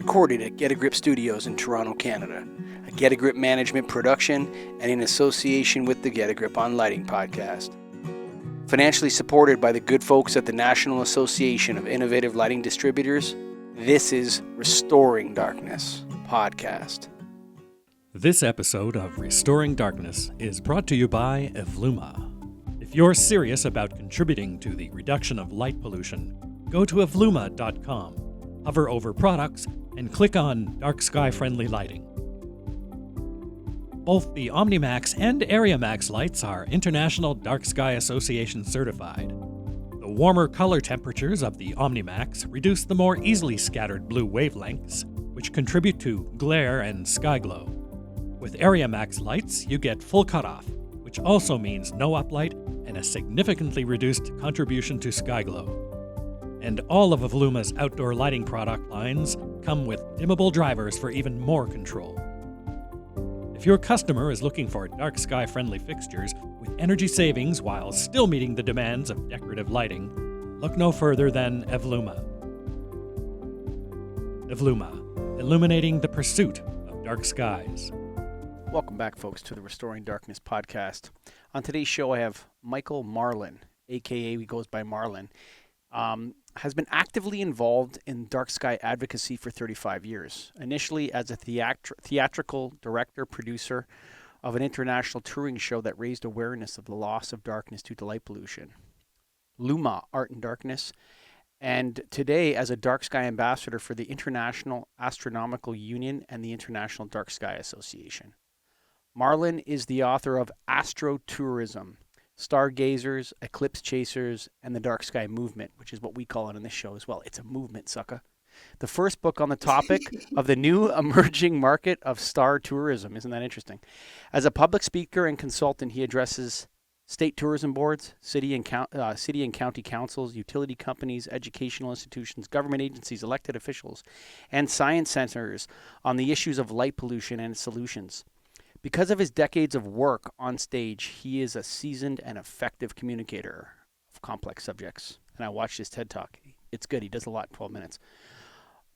recorded at Get a Grip Studios in Toronto, Canada, a Get a Grip management production and in association with the Get a Grip on Lighting podcast. Financially supported by the good folks at the National Association of Innovative Lighting Distributors, this is Restoring Darkness podcast. This episode of Restoring Darkness is brought to you by LUMA. If you're serious about contributing to the reduction of light pollution, go to LUMA.com, hover over products, and click on Dark Sky Friendly Lighting. Both the OmniMax and AreaMax lights are International Dark Sky Association certified. The warmer color temperatures of the OmniMax reduce the more easily scattered blue wavelengths, which contribute to glare and sky glow. With AreaMax lights, you get full cutoff, which also means no uplight and a significantly reduced contribution to sky glow. And all of LUMA's outdoor lighting product lines come with dimmable drivers for even more control. If your customer is looking for dark sky-friendly fixtures with energy savings while still meeting the demands of decorative lighting, look no further than LUMA. LUMA, illuminating the pursuit of dark skies. Welcome back, folks, to the Restoring Darkness podcast. On today's show, I have Michael Marlin, aka he goes by Marlin, has been actively involved in dark sky advocacy for 35 years. Initially as a theatrical director, producer of an international touring show that raised awareness of the loss of darkness due to light pollution, LUMA, Art in Darkness, and today as a dark sky ambassador for the International Astronomical Union and the International Dark Sky Association. Marlin is the author of Astrotourism, Stargazers, Eclipse Chasers, and the Dark Sky Movement, which is what we call it on this show as well. It's a movement, sucker. The first book on the topic of the new emerging market of star tourism. Isn't that interesting? As a public speaker and consultant, he addresses state tourism boards, city and county councils, utility companies, educational institutions, government agencies, elected officials, and science centers on the issues of light pollution and its solutions. Because of his decades of work on stage, he is a seasoned and effective communicator of complex subjects. And I watched his TED Talk. It's good. He does a lot in 12 minutes.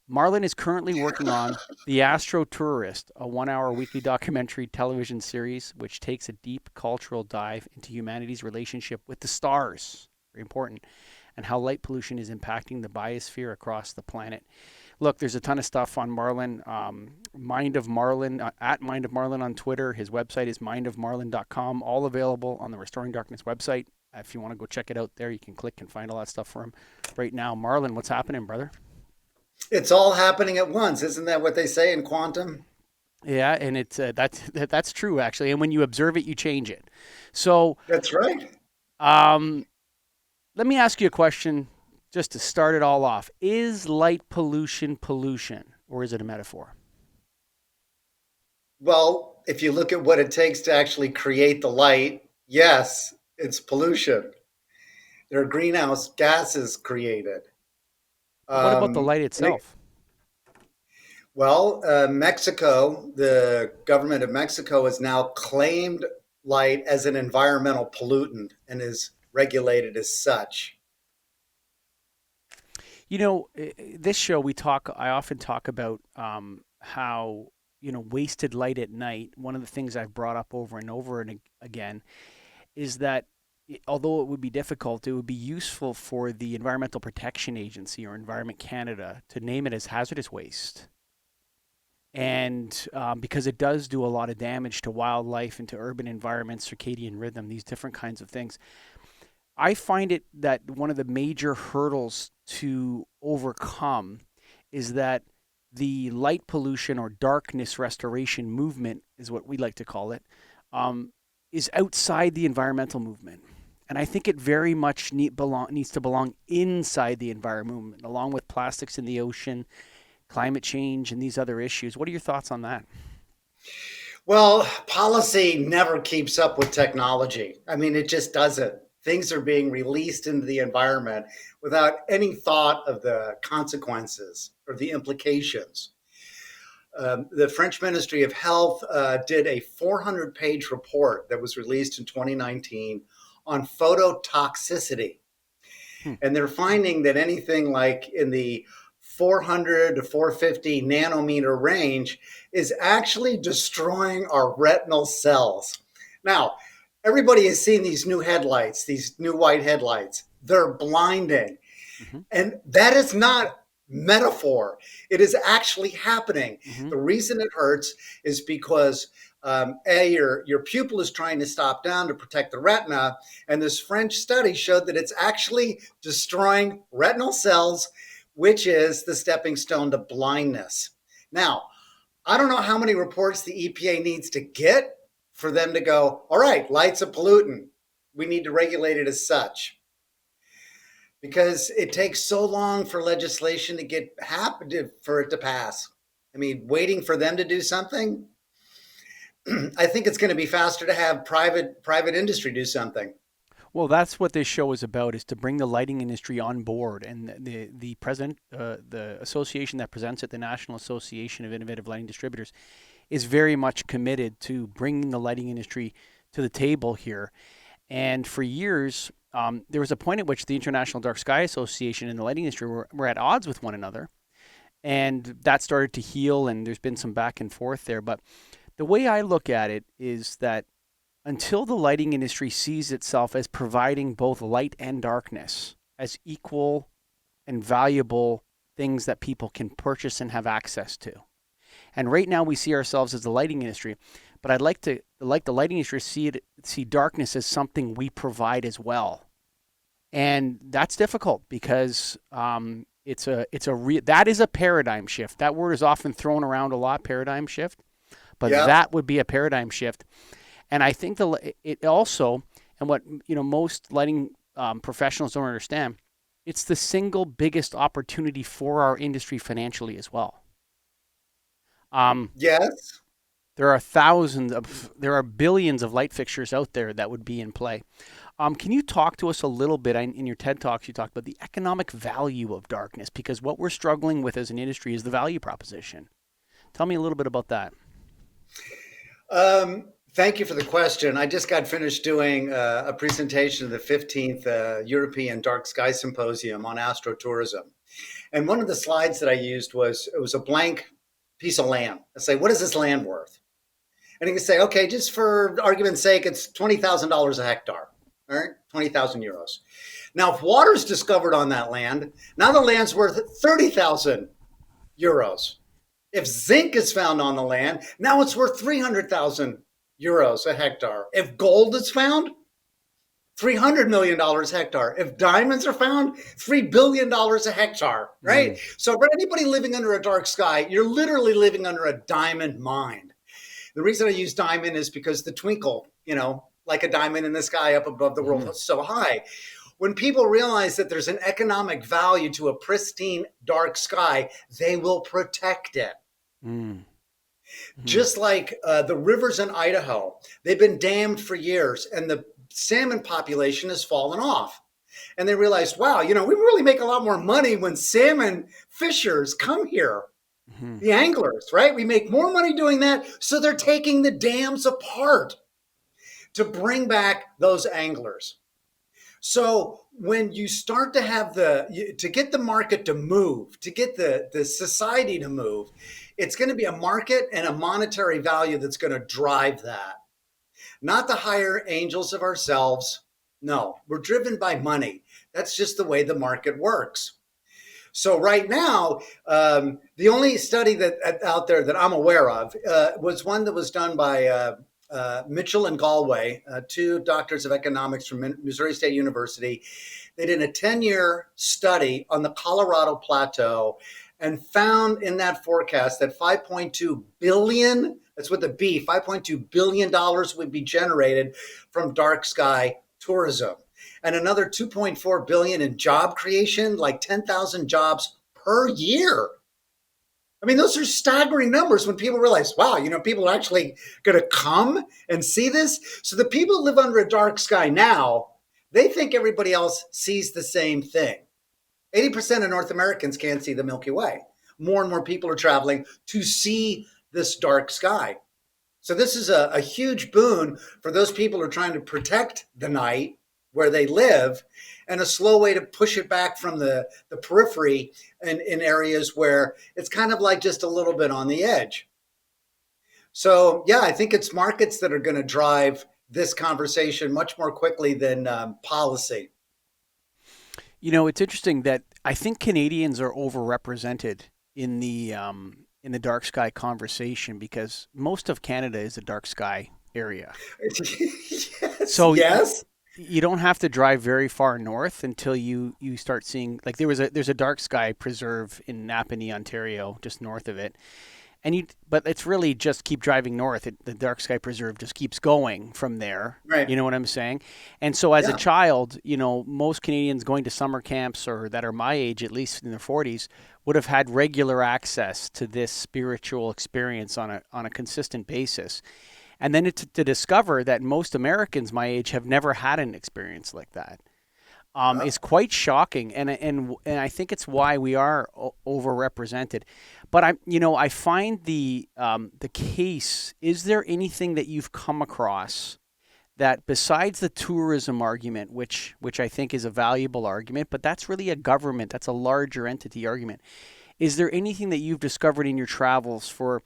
Marlin is currently working on the Astro Tourist, a 1-hour weekly documentary television series which takes a deep cultural dive into humanity's relationship with the stars, very important, and how light pollution is impacting the biosphere across the planet. Look, there's a ton of stuff on Marlin. Mind of Marlin, at Mind of Marlin on Twitter. His website is mindofmarlin.com, all available on the Restoring Darkness website. If you want to go check it out there, you can click and find all that stuff for him right now. Marlin, what's happening, brother? It's all happening at once. Isn't that what they say in quantum? Yeah, and it's that's true, actually. And when you observe it, you change it. So that's right. Let me ask you a question just to start it all off. Is light pollution, or is it a metaphor? Well, if you look at what it takes to actually create the light, yes, it's pollution. There are greenhouse gases created. What about the light itself? Well, Mexico, the government of Mexico has now claimed light as an environmental pollutant and is regulated as such. You know, this show I often talk about how, wasted light at night. One of the things I've brought up over and over and again is that although it would be difficult, it would be useful for the Environmental Protection Agency or Environment Canada to name it as hazardous waste. And because it does do a lot of damage to wildlife and to urban environments, circadian rhythm, these different kinds of things. I find it that one of the major hurdles to overcome is that the light pollution or darkness restoration movement is what we like to call it, is outside the environmental movement. And I think it very much needs to belong inside the environment movement, along with plastics in the ocean, climate change, and these other issues. What are your thoughts on that? Well, policy never keeps up with technology. I mean, it just doesn't. Things are being released into the environment without any thought of the consequences or the implications. The French Ministry of Health did a 400-page report that was released in 2019 on phototoxicity. And they're finding that anything like in the 400 to 450 nanometer range is actually destroying our retinal cells. Now, everybody has seen these new headlights, these new white headlights. They're blinding. Mm-hmm. And that is not metaphor. It is actually happening. Mm-hmm. The reason it hurts is because your pupil is trying to stop down to protect the retina. And this French study showed that it's actually destroying retinal cells, which is the stepping stone to blindness. Now, I don't know how many reports the EPA needs to get for them to go, all right, light's a pollutant. We need to regulate it as such. Because it takes so long for legislation to get for it to pass. I mean, waiting for them to do something. I think it's going to be faster to have private industry do something. Well, that's what this show is about: is to bring the lighting industry on board. And the president, the association that presents it, the National Association of Innovative Lighting Distributors, is very much committed to bringing the lighting industry to the table here. And for years, there was a point at which the International Dark Sky Association and the lighting industry were at odds with one another. And that started to heal, and there's been some back and forth there. But the way I look at it is that until the lighting industry sees itself as providing both light and darkness as equal and valuable things that people can purchase and have access to. And right now we see ourselves as the lighting industry, but I'd like the lighting industry see darkness as something we provide as well. And that's difficult because that is a paradigm shift. That word is often thrown around a lot, paradigm shift, but that would be a paradigm shift. And I think it also, and what most lighting professionals don't understand, it's the single biggest opportunity for our industry financially as well. Yes. There are billions of light fixtures out there that would be in play. Can you talk to us a little bit, in your TED Talks, you talked about the economic value of darkness, because what we're struggling with as an industry is the value proposition. Tell me a little bit about that. Thank you for the question. I just got finished doing a presentation of the 15th European Dark Sky Symposium on Astrotourism. And one of the slides that I used was a blank piece of land. I say, what is this land worth? And you can say, okay, just for argument's sake, it's $20,000 a hectare, all right? 20,000 euros. Now, if water is discovered on that land, now the land's worth 30,000 euros. If zinc is found on the land, now it's worth 300,000 euros a hectare. If gold is found, $300 million a hectare. If diamonds are found, $3 billion a hectare, right? Mm. So for anybody living under a dark sky, you're literally living under a diamond mine. The reason I use diamond is because the twinkle, like a diamond in the sky up above the world, is so high. When people realize that there's an economic value to a pristine dark sky, they will protect it. Mm. Just like the rivers in Idaho, they've been dammed for years, and the salmon population has fallen off. And they realized, wow, we really make a lot more money when salmon fishers come here. Mm-hmm. The anglers, right? We make more money doing that. So they're taking the dams apart to bring back those anglers. So when you start to have to get the market to move, to get the society to move, it's going to be a market and a monetary value that's going to drive that. Not the higher angels of ourselves. No, we're driven by money. That's just the way the market works. So right now, the only study that out there that I'm aware of was one that was done by Mitchell and Galway, two doctors of economics from Missouri State University. They did a 10-year study on the Colorado Plateau and found in that forecast that $5.2 billion, that's with a B, $5.2 billion would be generated from dark sky tourism. And another $2.4 billion in job creation, like 10,000 jobs per year. I mean, those are staggering numbers when people realize, wow, people are actually going to come and see this. So the people who live under a dark sky now, they think everybody else sees the same thing. 80% of North Americans can't see the Milky Way. More and more people are traveling to see this dark sky. So this is a huge boon for those people who are trying to protect the night, where they live, and a slow way to push it back from the periphery in areas where it's kind of like just a little bit on the edge. So, yeah, I think it's markets that are going to drive this conversation much more quickly than policy. It's interesting that I think Canadians are overrepresented in the dark sky conversation because most of Canada is a dark sky area. Yes, So yes. you don't have to drive very far north until you start seeing, like, there's a dark sky preserve in Napanee, Ontario, just north of it. But it's really just keep driving north. The dark sky preserve just keeps going from there. Right. You know what I'm saying? And so as a Yeah. child, most Canadians going to summer camps or that are my age, at least in their 40s, would have had regular access to this spiritual experience on a consistent basis. And then to discover that most Americans my age have never had an experience like that is quite shocking, and I think it's why we are overrepresented. But I find the case. Is there anything that you've come across that, besides the tourism argument, which I think is a valuable argument, but that's really a government, that's a larger entity argument. Is there anything that you've discovered in your travels for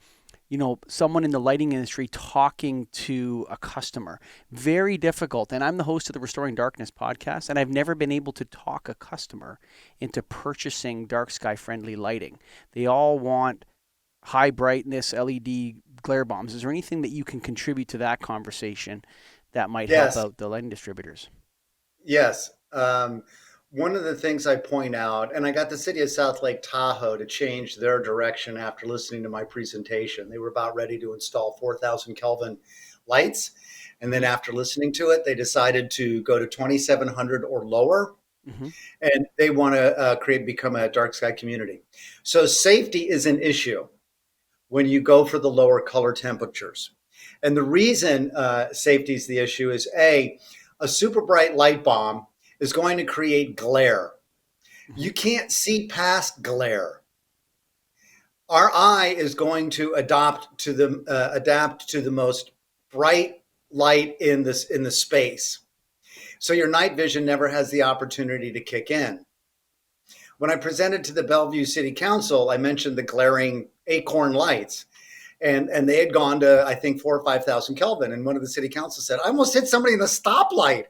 someone in the lighting industry talking to a customer? Very difficult. And I'm the host of the Restoring Darkness podcast, and I've never been able to talk a customer into purchasing dark sky friendly lighting. They all want high brightness LED glare bombs. Is there anything that you can contribute to that conversation that might help Yes. out the lighting distributors? Yes. One of the things I point out, and I got the city of South Lake Tahoe to change their direction after listening to my presentation. They were about ready to install 4,000 Kelvin lights. And then after listening to it, they decided to go to 2,700 or lower. Mm-hmm. And they want to become a dark sky community. So safety is an issue when you go for the lower color temperatures. And the reason safety is the issue is a super bright light bomb is going to create glare. Mm-hmm. You can't see past glare. Our eye is going to adapt to the most bright light in the space. So your night vision never has the opportunity to kick in. When I presented to the Bellevue City Council, I mentioned the glaring acorn lights. And they had gone to, I think, 4,000 or 5,000 Kelvin. And one of the city council said, I almost hit somebody in a stoplight.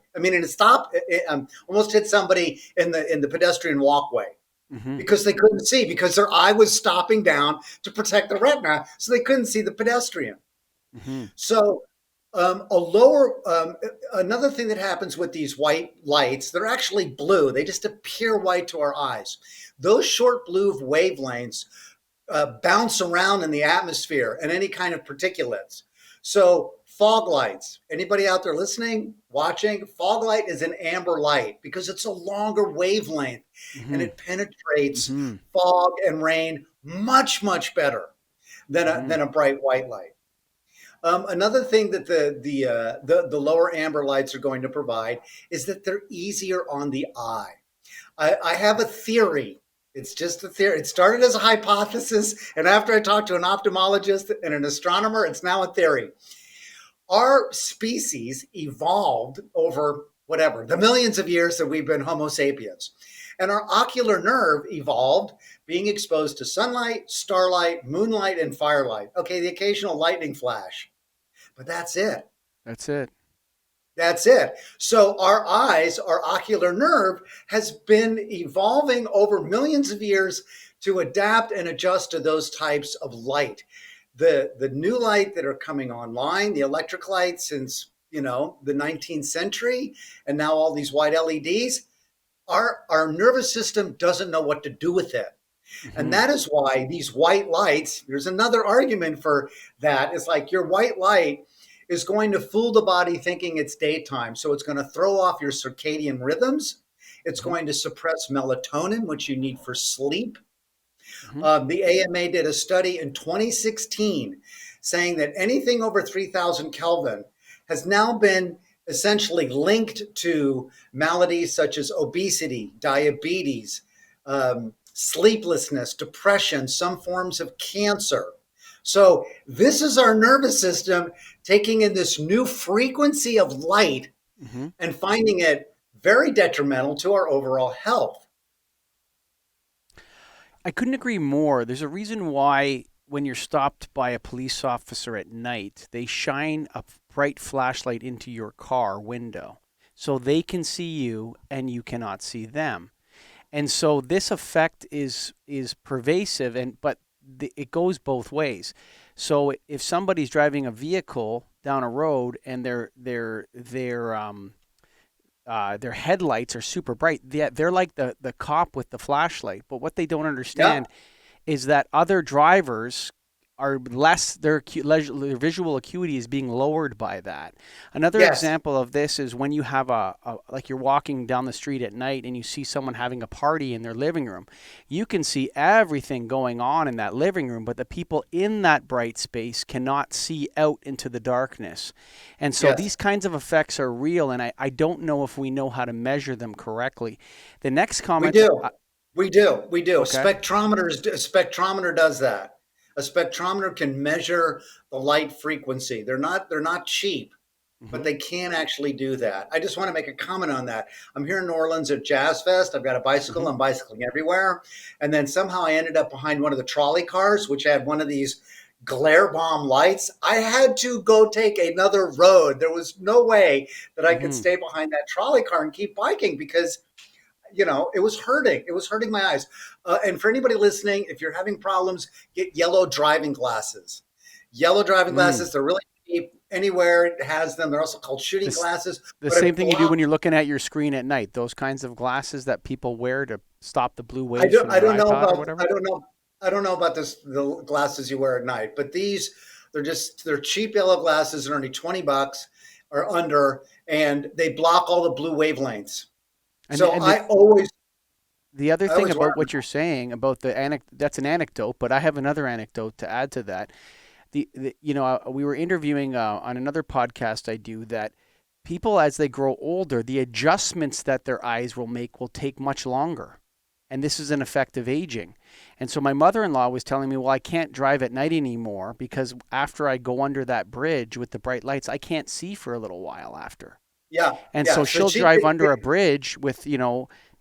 Almost hit somebody in the pedestrian walkway. Mm-hmm. Because they couldn't see, because their eye was stopping down to protect the retina, so they couldn't see the pedestrian. Mm-hmm. So another thing that happens with these white lights, they're actually blue. They just appear white to our eyes. Those short blue wavelengths bounce around in the atmosphere and any kind of particulates. So fog lights, anybody out there listening, watching, fog light is an amber light because it's a longer wavelength. Mm-hmm. And it penetrates mm-hmm. fog and rain much, much better than a bright white light. Another thing that the lower amber lights are going to provide is that they're easier on the eye. I have a theory. It's just a theory. It started as a hypothesis, and after I talked to an ophthalmologist and an astronomer, it's now a theory. Our species evolved over the millions of years that we've been Homo sapiens. And our ocular nerve evolved being exposed to sunlight, starlight, moonlight, and firelight. Okay, the occasional lightning flash. But that's it. That's it. So our eyes, our ocular nerve has been evolving over millions of years to adapt and adjust to those types of light. The new light that are coming online, the electric lights since, the 19th century, and now all these white LEDs, our nervous system doesn't know what to do with it. Mm-hmm. And that is why these white lights, there's another argument for that. It's like your white light is going to fool the body thinking it's daytime. So it's going to throw off your circadian rhythms. It's going to suppress melatonin, which you need for sleep. Mm-hmm. The AMA did a study in 2016 saying that anything over 3,000 Kelvin has now been essentially linked to maladies such as obesity, diabetes, sleeplessness, depression, some forms of cancer. So this is our nervous system taking in this new frequency of light mm-hmm. and finding it very detrimental to our overall health. I couldn't agree more. There's a reason why when you're stopped by a police officer at night, they shine a bright flashlight into your car window so they can see you and you cannot see them. And so this effect is pervasive, it goes both ways. So if somebody's driving a vehicle down a road and their headlights are super bright, they're like the cop with the flashlight. But what they don't Yeah. understand is that other drivers are less, their visual acuity is being lowered by that. Another Yes. example of this is when you have like you're walking down the street at night and you see someone having a party in their living room. You can see everything going on in that living room, but the people in that bright space cannot see out into the darkness. And so Yes. these kinds of effects are real, and I don't know if we know how to measure them correctly. The next We comment, do. We do. We do. okay. A spectrometer does that. A spectrometer can measure the light frequency. They're not cheap, but Hmm. they can actually do that. I just want to make a comment on that. I'm here in New Orleans at Jazz Fest. I've got a bicycle. Hmm. I'm bicycling everywhere. And then somehow I ended up behind one of the trolley cars, which had one of these glare bomb lights. I had to go take another road. There was no way that I could Hmm. stay behind that trolley car and keep biking because it was hurting. It was hurting my eyes. And for anybody listening, if you're having problems, get yellow driving glasses. Yellow driving Mm. glasses, they're really cheap. Anywhere it has them. They're also called shooting This glasses. the But same it thing you do block. when you're looking at your screen at night. Those kinds of glasses that people wear to stop the blue I waves don't. from I their don't know iPod or about. I whatever. don't know. I don't know about this. The glasses you wear at night, but these they're cheap yellow glasses. They're only $20 or under, and they block all the blue wavelengths. And So and the, the other I thing always wear about them. what you're saying about that's an anecdote, but I have another anecdote to add to that. We were interviewing on another podcast I do that people as they grow older, the adjustments that their eyes will make will take much longer. And this is an effect of aging. And so my mother-in-law was telling me, well, I can't drive at night anymore because after I go under that bridge with the bright lights, I can't see for a little while after. Yeah, And yeah. so So she'll drive under a bridge with,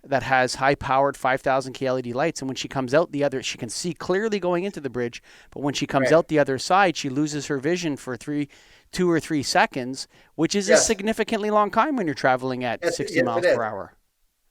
that has high powered 5,000 K LED lights. And when she comes out she can see clearly going into the bridge. But when she comes right. out the other side, she loses her vision for 2 or 3 seconds, which is a Yes, significantly long time when you're traveling at yes, 60 yes, it miles is. per hour.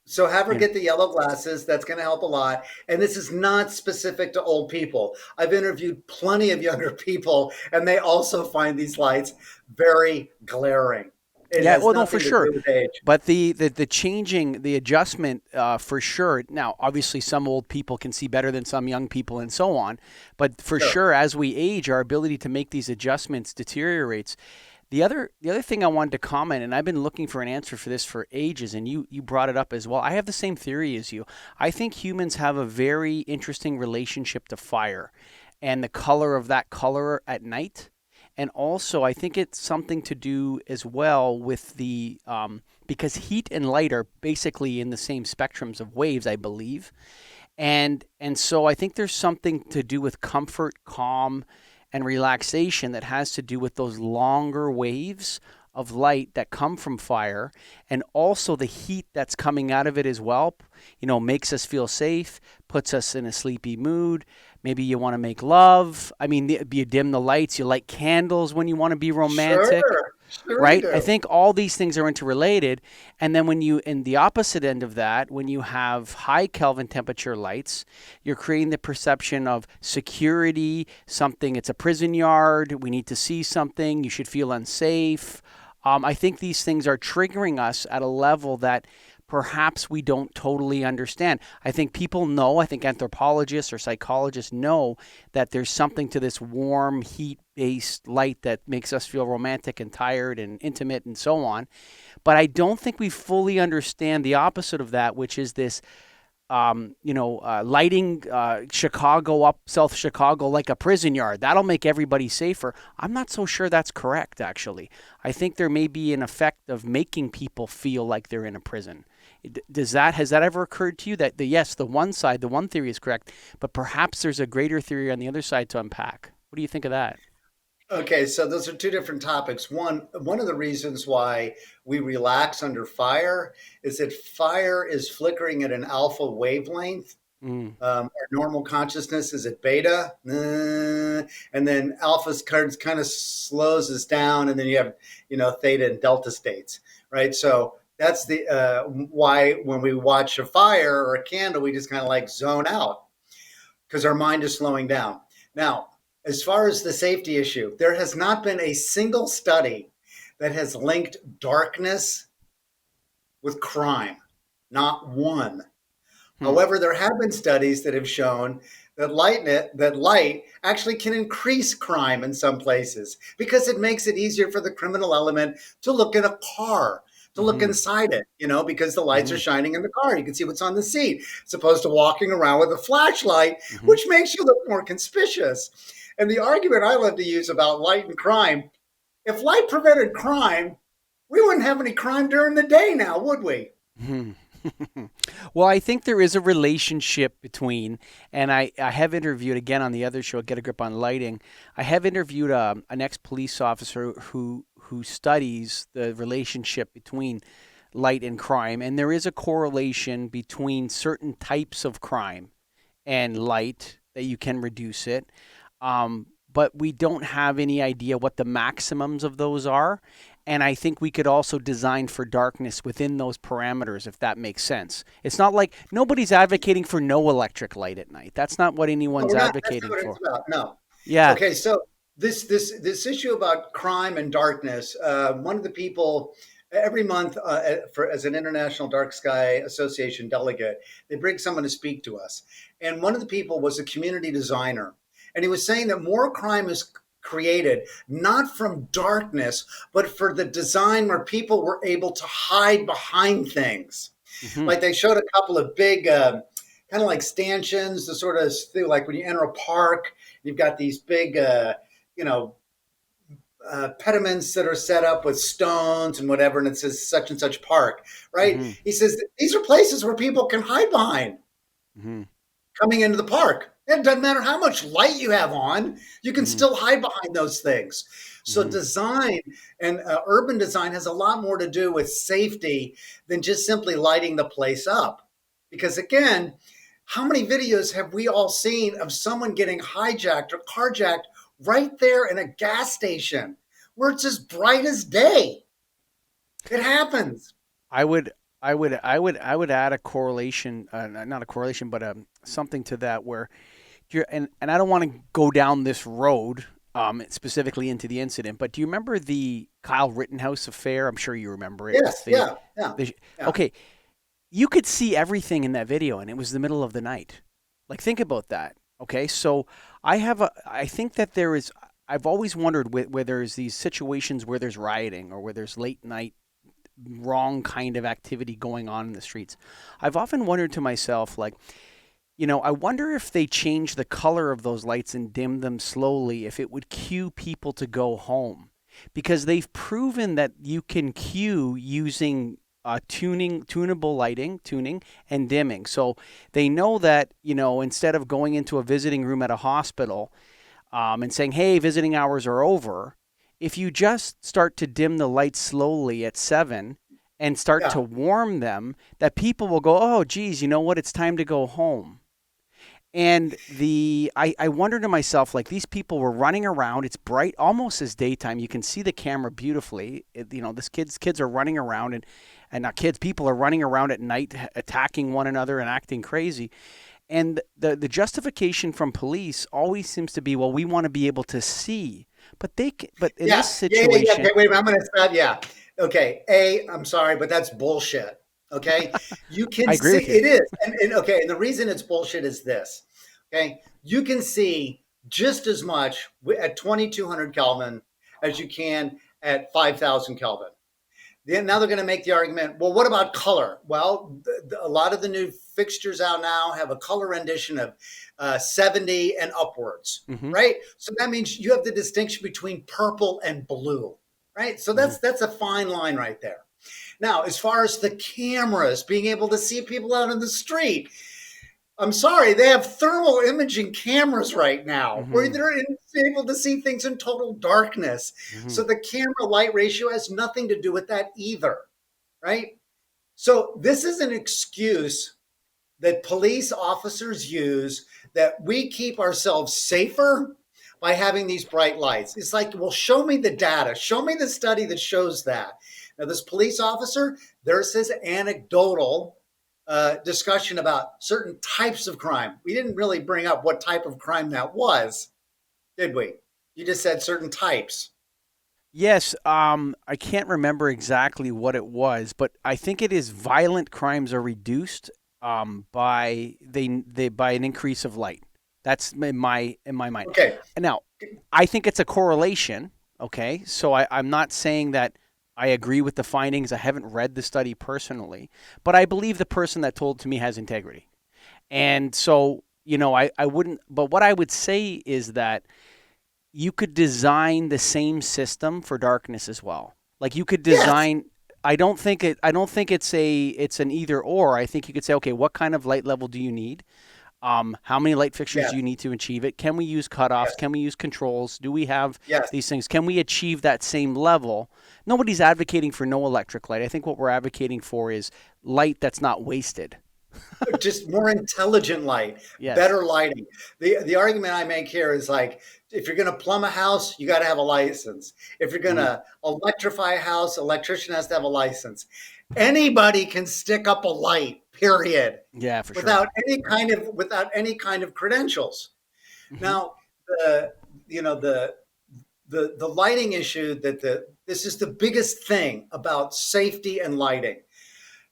So have her You know, get the yellow glasses. That's going to help a lot. And this is not specific to old people. I've interviewed plenty of younger people, and they also find these lights very glaring. It yeah, has well, no, for nothing to sure. do with age. But the changing, the adjustment, for sure. Now, obviously, some old people can see better than some young people, and so on. But for Sure. sure, as we age, our ability to make these adjustments deteriorates. The other thing I wanted to comment, and I've been looking for an answer for this for ages, and you brought it up as well. I have the same theory as you. I think humans have a very interesting relationship to fire, and the color of that color at night. And also, I think it's something to do as well with because heat and light are basically in the same spectrums of waves, I believe. And so I think there's something to do with comfort, calm, and relaxation that has to do with those longer waves of light that come from fire, and also the heat that's coming out of it as well, makes us feel safe, puts us in a sleepy mood. Maybe you want to make love. I mean, you dim the lights, you light candles when you want to be romantic, Sure. Sure you right? I do. think all these things are interrelated. And then in the opposite end of that, when you have high Kelvin temperature lights, you're creating the perception of security, something, it's a prison yard, we need to see something, you should feel unsafe. I think these things are triggering us at a level that perhaps we don't totally understand. I think people know, I think anthropologists or psychologists know that there's something to this warm, heat based light that makes us feel romantic and tired and intimate and so on. But I don't think we fully understand the opposite of that, which is this. Lighting Chicago up, South Chicago, like a prison yard. That'll make everybody safer. I'm not so sure that's correct, actually. I think there may be an effect of making people feel like they're in a prison. Has that ever occurred to you that yes, the one theory is correct, but perhaps there's a greater theory on the other side to unpack? What do you think of that? Okay, so those are two different topics. One of the reasons why we relax under fire is that fire is flickering at an alpha wavelength. Mm, Our normal consciousness is at beta, and then alpha kind of slows us down, and then you have theta and delta states, right? So that's the why when we watch a fire or a candle, we just kind of like zone out because our mind is slowing down. Now, as far as the safety issue, there has not been a single study that has linked darkness with crime. Not one. hmm, However, there have been studies that have shown that light actually can increase crime in some places because it makes it easier for the criminal element to look in a car, to look hmm, inside it, because the lights are hmm, shining in the car. You can see what's on the seat, as opposed to walking around with a flashlight, hmm. which makes you look more conspicuous. And the argument I love to use about light and crime, if light prevented crime, we wouldn't have any crime during the day now, would we? Hmm. Well, I think there is a relationship between, and I have interviewed again on the other show, Get a Grip on Lighting. I have interviewed an ex-police officer who studies the relationship between light and crime, and there is a correlation between certain types of crime and light that you can reduce it. But we don't have any idea what the maximums of those are. And I think we could also design for darkness within those parameters, if that makes sense. It's not like nobody's advocating for no electric light at night. That's not what No, anyone's we're not. That's not advocating what it's for. about. No. Yeah. Okay, so this issue about crime and darkness. One of the people every month as an International Dark Sky Association delegate, they bring someone to speak to us, and one of the people was a community designer, and he was saying that more crime is created not from darkness, but for the design where people were able to hide behind things. Hmm. Like they showed a couple of big, kind of like stanchions, the sort of like when you enter a park, you've got these big, you know, pediments that are set up with stones and whatever, and it says such and such park, right? Hmm. He says these are places where people can hide behind Hmm. coming into the park. It doesn't matter how much light you have on, you can Hmm. still hide behind those things. So Hmm. design and urban design has a lot more to do with safety than just simply lighting the place up. Because again, how many videos have we all seen of someone getting hijacked or carjacked right there in a gas station where it's as bright as day? It happens. I would, I would add a correlation, not a correlation, but something to that where and I don't want to go down this road specifically into the incident, but do you remember the Kyle Rittenhouse affair? I'm sure you remember it with Yes, yeah, yeah, the yeah. okay, you could see everything in that video, and it was the middle of the night. Like, think about that. Okay, so I think that there is. I've always wondered where there's these situations where there's rioting or where there's late night wrong kind of activity going on in the streets. I've often wondered to myself, like, I wonder if they change the color of those lights and dim them slowly, if it would cue people to go home. Because they've proven that you can cue using tunable lighting, tuning, and dimming. So they know that, instead of going into a visiting room at a hospital and saying, hey, visiting hours are over, if you just start to dim the lights slowly at 7 and start Yeah. to warm them, that people will go, oh, geez, you know what? It's time to go home. And I wonder to myself, like, these people were running around. It's bright, almost as daytime. You can see the camera beautifully. This kids are running around, and not kids, people are running around at night, attacking one another and acting crazy. And the justification from police always seems to be, well, we want to be able to see. But in Yeah, this yeah, yeah, yeah. Okay, situation, wait a minute. I'm going to stop. Yeah. Okay. I'm sorry, but that's bullshit. Okay. You can I agree see with you. it is. And okay. And the reason it's bullshit is this. Okay. You can see just as much at 2200 Kelvin as you can at 5000 Kelvin. Then now they're going to make the argument, well, what about color? Well, a lot of the new fixtures out now have a color rendition of 70 and upwards, Hmm. right? So that means you have the distinction between purple and blue, right? So Hmm. that's a fine line right there. Now, as far as the cameras being able to see people out in the street, I'm sorry, they have thermal imaging cameras right now where Mm-hmm. they're able to see things in total darkness. Mm-hmm. So the camera light ratio has nothing to do with that either, right? So this is an excuse that police officers use that we keep ourselves safer by having these bright lights. It's like, well, show me the data, show me the study that shows that. Now, this police officer, there's his anecdotal discussion about certain types of crime. We didn't really bring up what type of crime that was, did we? You just said certain types. Yes, I can't remember exactly what it was, but I think it is violent crimes are reduced by they by an increase of light. That's in my mind. Okay. Now, I think it's a correlation. Okay, so I'm not saying that I agree with the findings. I haven't read the study personally, but I believe the person that told it to me has integrity. And so, I wouldn't. But what I would say is that you could design the same system for darkness as well. Like you could Yes. design. I don't think it's an either or. I think you could say, okay, what kind of light level do you need? How many light fixtures Yes. do you need to achieve it? Can we use cutoffs? Yes. Can we use controls? Do we have Yes. these things? Can we achieve that same level? Nobody's advocating for no electric light. I think what we're advocating for is light that's not wasted. Just more intelligent light, Yes. better lighting. The argument I make here is like, if you're going to plumb a house, you got to have a license. If you're going Hmm. to electrify a house, electrician has to have a license. Anybody can stick up a light, period, Yeah, for sure. without any kind of credentials. Hmm. Now, the you know the lighting issue this is the biggest thing about safety and lighting.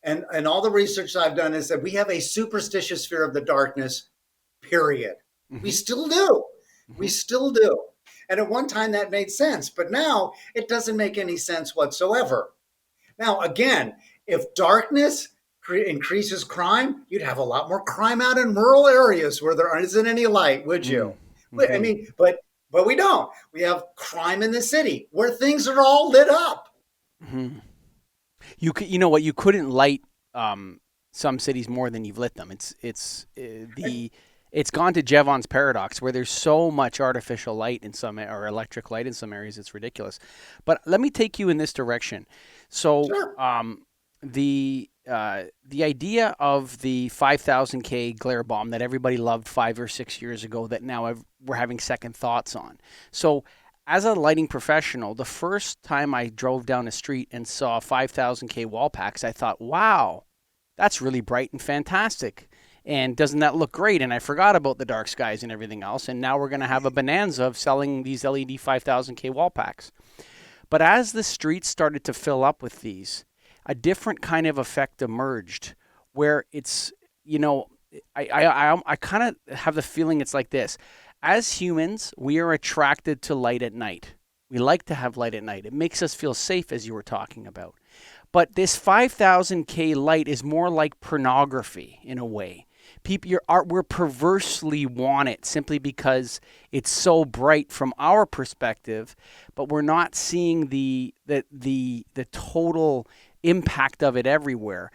And all the research I've done is that we have a superstitious fear of the darkness, period. We Hmm. still do. We Hmm. still do. And at one time that made sense, but now it doesn't make any sense whatsoever. Now, again, if darkness increases crime, you'd have a lot more crime out in rural areas where there isn't any light, would you? I Hmm. mean, but we don't. We have crime in the city where things are all lit up. Hmm. You know what? You couldn't light some cities more than you've lit them. It's gone to Jevons paradox where there's so much artificial light in some or electric light in some areas. It's ridiculous. But let me take you in this direction. So Sure. the idea of the 5,000K glare bomb that everybody loved 5 or 6 years ago that now we're having second thoughts on. So as a lighting professional, the first time I drove down a street and saw 5,000K wall packs, I thought, wow, that's really bright and fantastic. And doesn't that look great? And I forgot about the dark skies and everything else. And now we're going to have a bonanza of selling these LED 5,000K wall packs. But as the streets started to fill up with these, a different kind of effect emerged where it's, you know, I kind of have the feeling it's like this. As humans, we are attracted to light at night. We like to have light at night. It makes us feel safe, as you were talking about. But this 5,000K light is more like pornography in a way. People, your art, we're perversely want it simply because it's so bright from our perspective, but we're not seeing the total impact of it everywhere.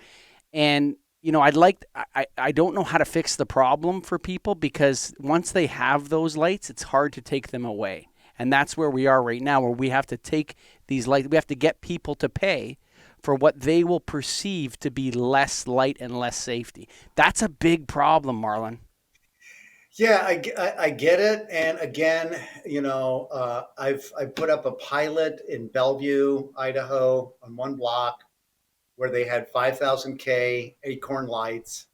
And I don't know how to fix the problem for people because once they have those lights, it's hard to take them away. And that's where we are right now, where we have to take these lights, we have to get people to pay for what they will perceive to be less light and less safety. That's a big problem, Marlin. Yeah, I get it. And again, I put up a pilot in Bellevue, Idaho, on one block where they had 5,000K acorn lights,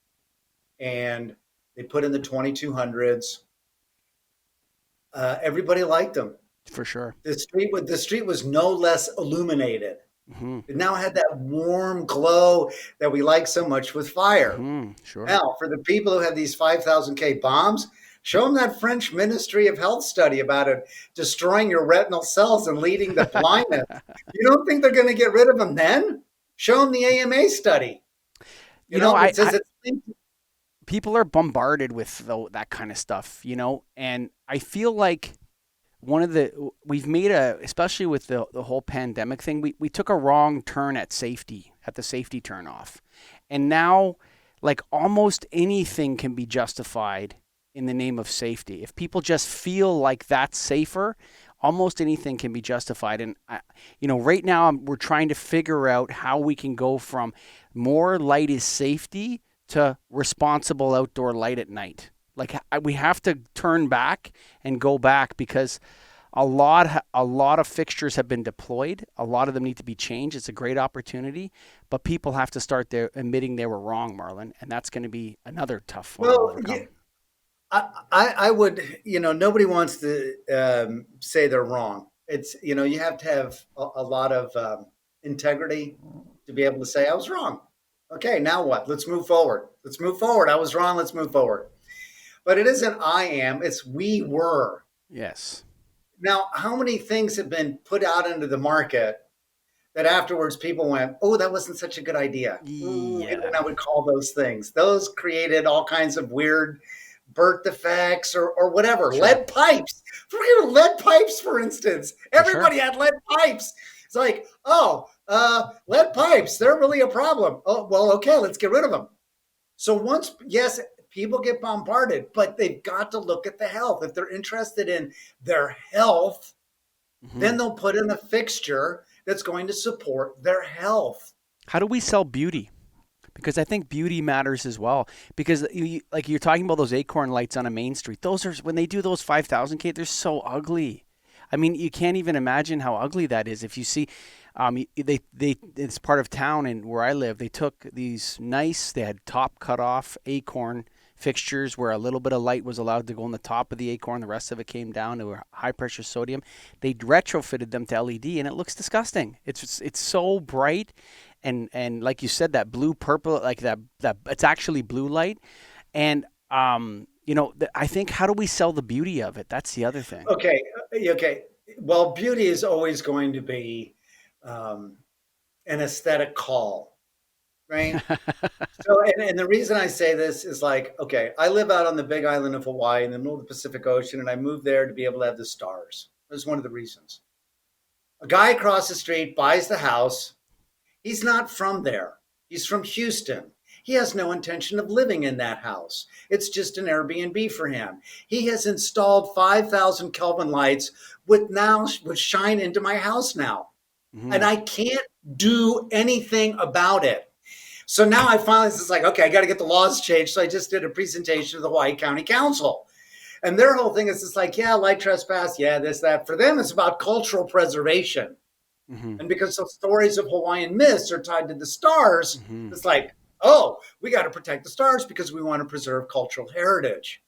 and they put in the 2200s. Everybody liked them. For sure. The street was no less illuminated. Hmm. It now had that warm glow that we like so much with fire. Hmm. Sure. Now, for the people who have these 5,000K bombs, show them that French Ministry of Health study about it destroying your retinal cells and leading to blindness. You don't think they're going to get rid of them then? Show them the AMA study. You know, It says it's people are bombarded with that kind of stuff, and I feel like we've made especially with the whole pandemic thing, we took a wrong turn at the safety turn off. And now, like almost anything can be justified in the name of safety. If people just feel like that's safer, almost anything can be justified. And right now we're trying to figure out how we can go from more light is safety to responsible outdoor light at night. Like we have to turn back and go back, because a lot of fixtures have been deployed. A lot of them need to be changed. It's a great opportunity, but people have to start there admitting they were wrong, Marlin, and that's going to be another tough one to overcome. Yeah, I would, nobody wants to say they're wrong. It's, you have to have a lot of integrity to be able to say, I was wrong. Okay, now what? Let's move forward. Let's move forward. I was wrong. Let's move forward. But it isn't I am, it's we were. Yes. Now, how many things have been put out into the market that afterwards people went, oh, that wasn't such a good idea? Yeah. And I would call those things. Those created all kinds of weird birth defects or whatever. Sure. Lead pipes. Forget lead pipes, for instance. Everybody had lead pipes. It's like, lead pipes, they're really a problem. Oh, well, okay, let's get rid of them. So once, yes, people get bombarded, but they've got to look at the health. If they're interested in their health, then they'll put in a fixture that's going to support their health. How do we sell beauty? Because I think beauty matters as well. Because like you're talking about those acorn lights on a main street. Those are, when they do those 5,000K, they're so ugly. I mean, you can't even imagine how ugly that is. If you see, it's part of town, and where I live, they took these they had top cut off acorn fixtures where a little bit of light was allowed to go on the top of the acorn. The rest of it came down to high pressure sodium. They retrofitted them to LED, and it looks disgusting. It's so bright, and like you said, that blue purple, like that it's actually blue light, and I think, how do we sell the beauty of it? That's the other thing. Okay. Well, beauty is always going to be an aesthetic call, right? So, and the reason I say this is like, okay, I live out on the big island of Hawaii in the middle of the Pacific Ocean, and I moved there to be able to have the stars. That's one of the reasons. A guy across the street buys the house. He's not from there. He's from Houston. He has no intention of living in that house. It's just an Airbnb for him. He has installed 5,000 Kelvin lights which shine into my house now. And I can't do anything about it. So now I finally, it's like, okay, I got to get the laws changed. So I just did a presentation to the Hawaii County Council. And their whole thing is just like, yeah, light trespass, yeah, this, that. For them, it's about cultural preservation. And because the stories of Hawaiian myths are tied to the stars, it's like, oh, we got to protect the stars because we want to preserve cultural heritage.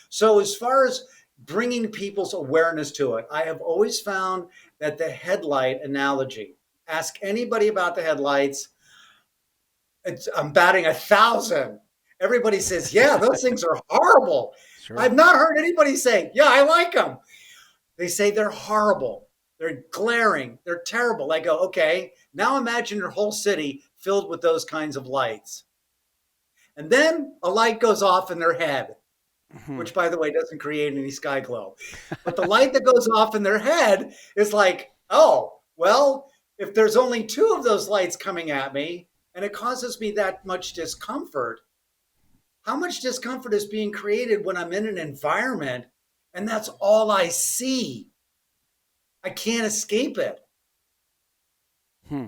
So as far as bringing people's awareness to it, I have always found that the headlight analogy, ask anybody about the headlights, I'm batting 1,000. Everybody says, yeah, those things are horrible. Sure. I've not heard anybody say, yeah, I like them. They say they're horrible. They're glaring. They're terrible. I go, okay, now imagine your whole city filled with those kinds of lights. And then a light goes off in their head, which, by the way, doesn't create any sky glow. But the light that goes off in their head is like, oh, well, if there's only 2 of those lights coming at me and it causes me that much discomfort, how much discomfort is being created when I'm in an environment and that's all I see? I can't escape it.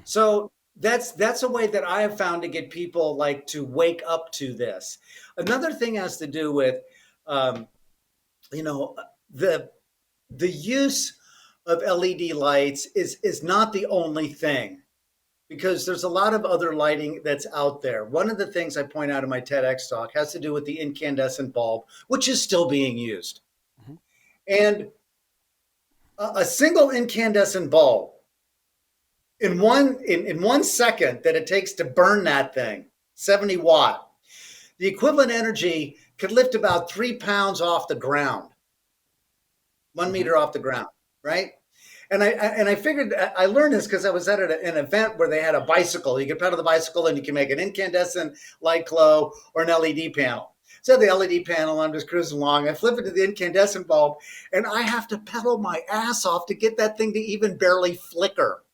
So that's a way that I have found to get people like to wake up to this. Another thing has to do with, the use of LED lights is not the only thing, because there's a lot of other lighting that's out there. One of the things I point out in my TEDx talk has to do with the incandescent bulb, which is still being used. And a single incandescent bulb, in 1 second that it takes to burn that thing, 70 watt, the equivalent energy could lift about 3 pounds off the ground, 1 meter off the ground, right? And I figured, I learned this because I was at an event where they had a bicycle. You could pedal the bicycle and you can make an incandescent light glow or an LED panel. So the LED panel, I'm just cruising along. I flip it to the incandescent bulb, and I have to pedal my ass off to get that thing to even barely flicker.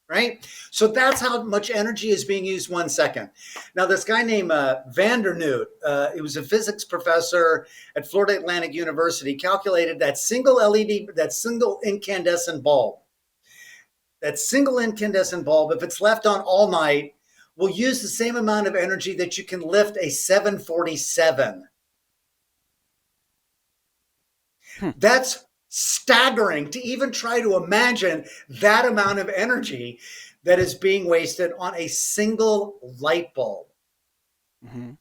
right? So that's how much energy is being used 1 second. Now, this guy named Vandernoot, he was a physics professor at Florida Atlantic University, calculated that single LED, that single incandescent bulb, if it's left on all night, will use the same amount of energy that you can lift a 747. That's staggering to even try to imagine that amount of energy that is being wasted on a single light bulb,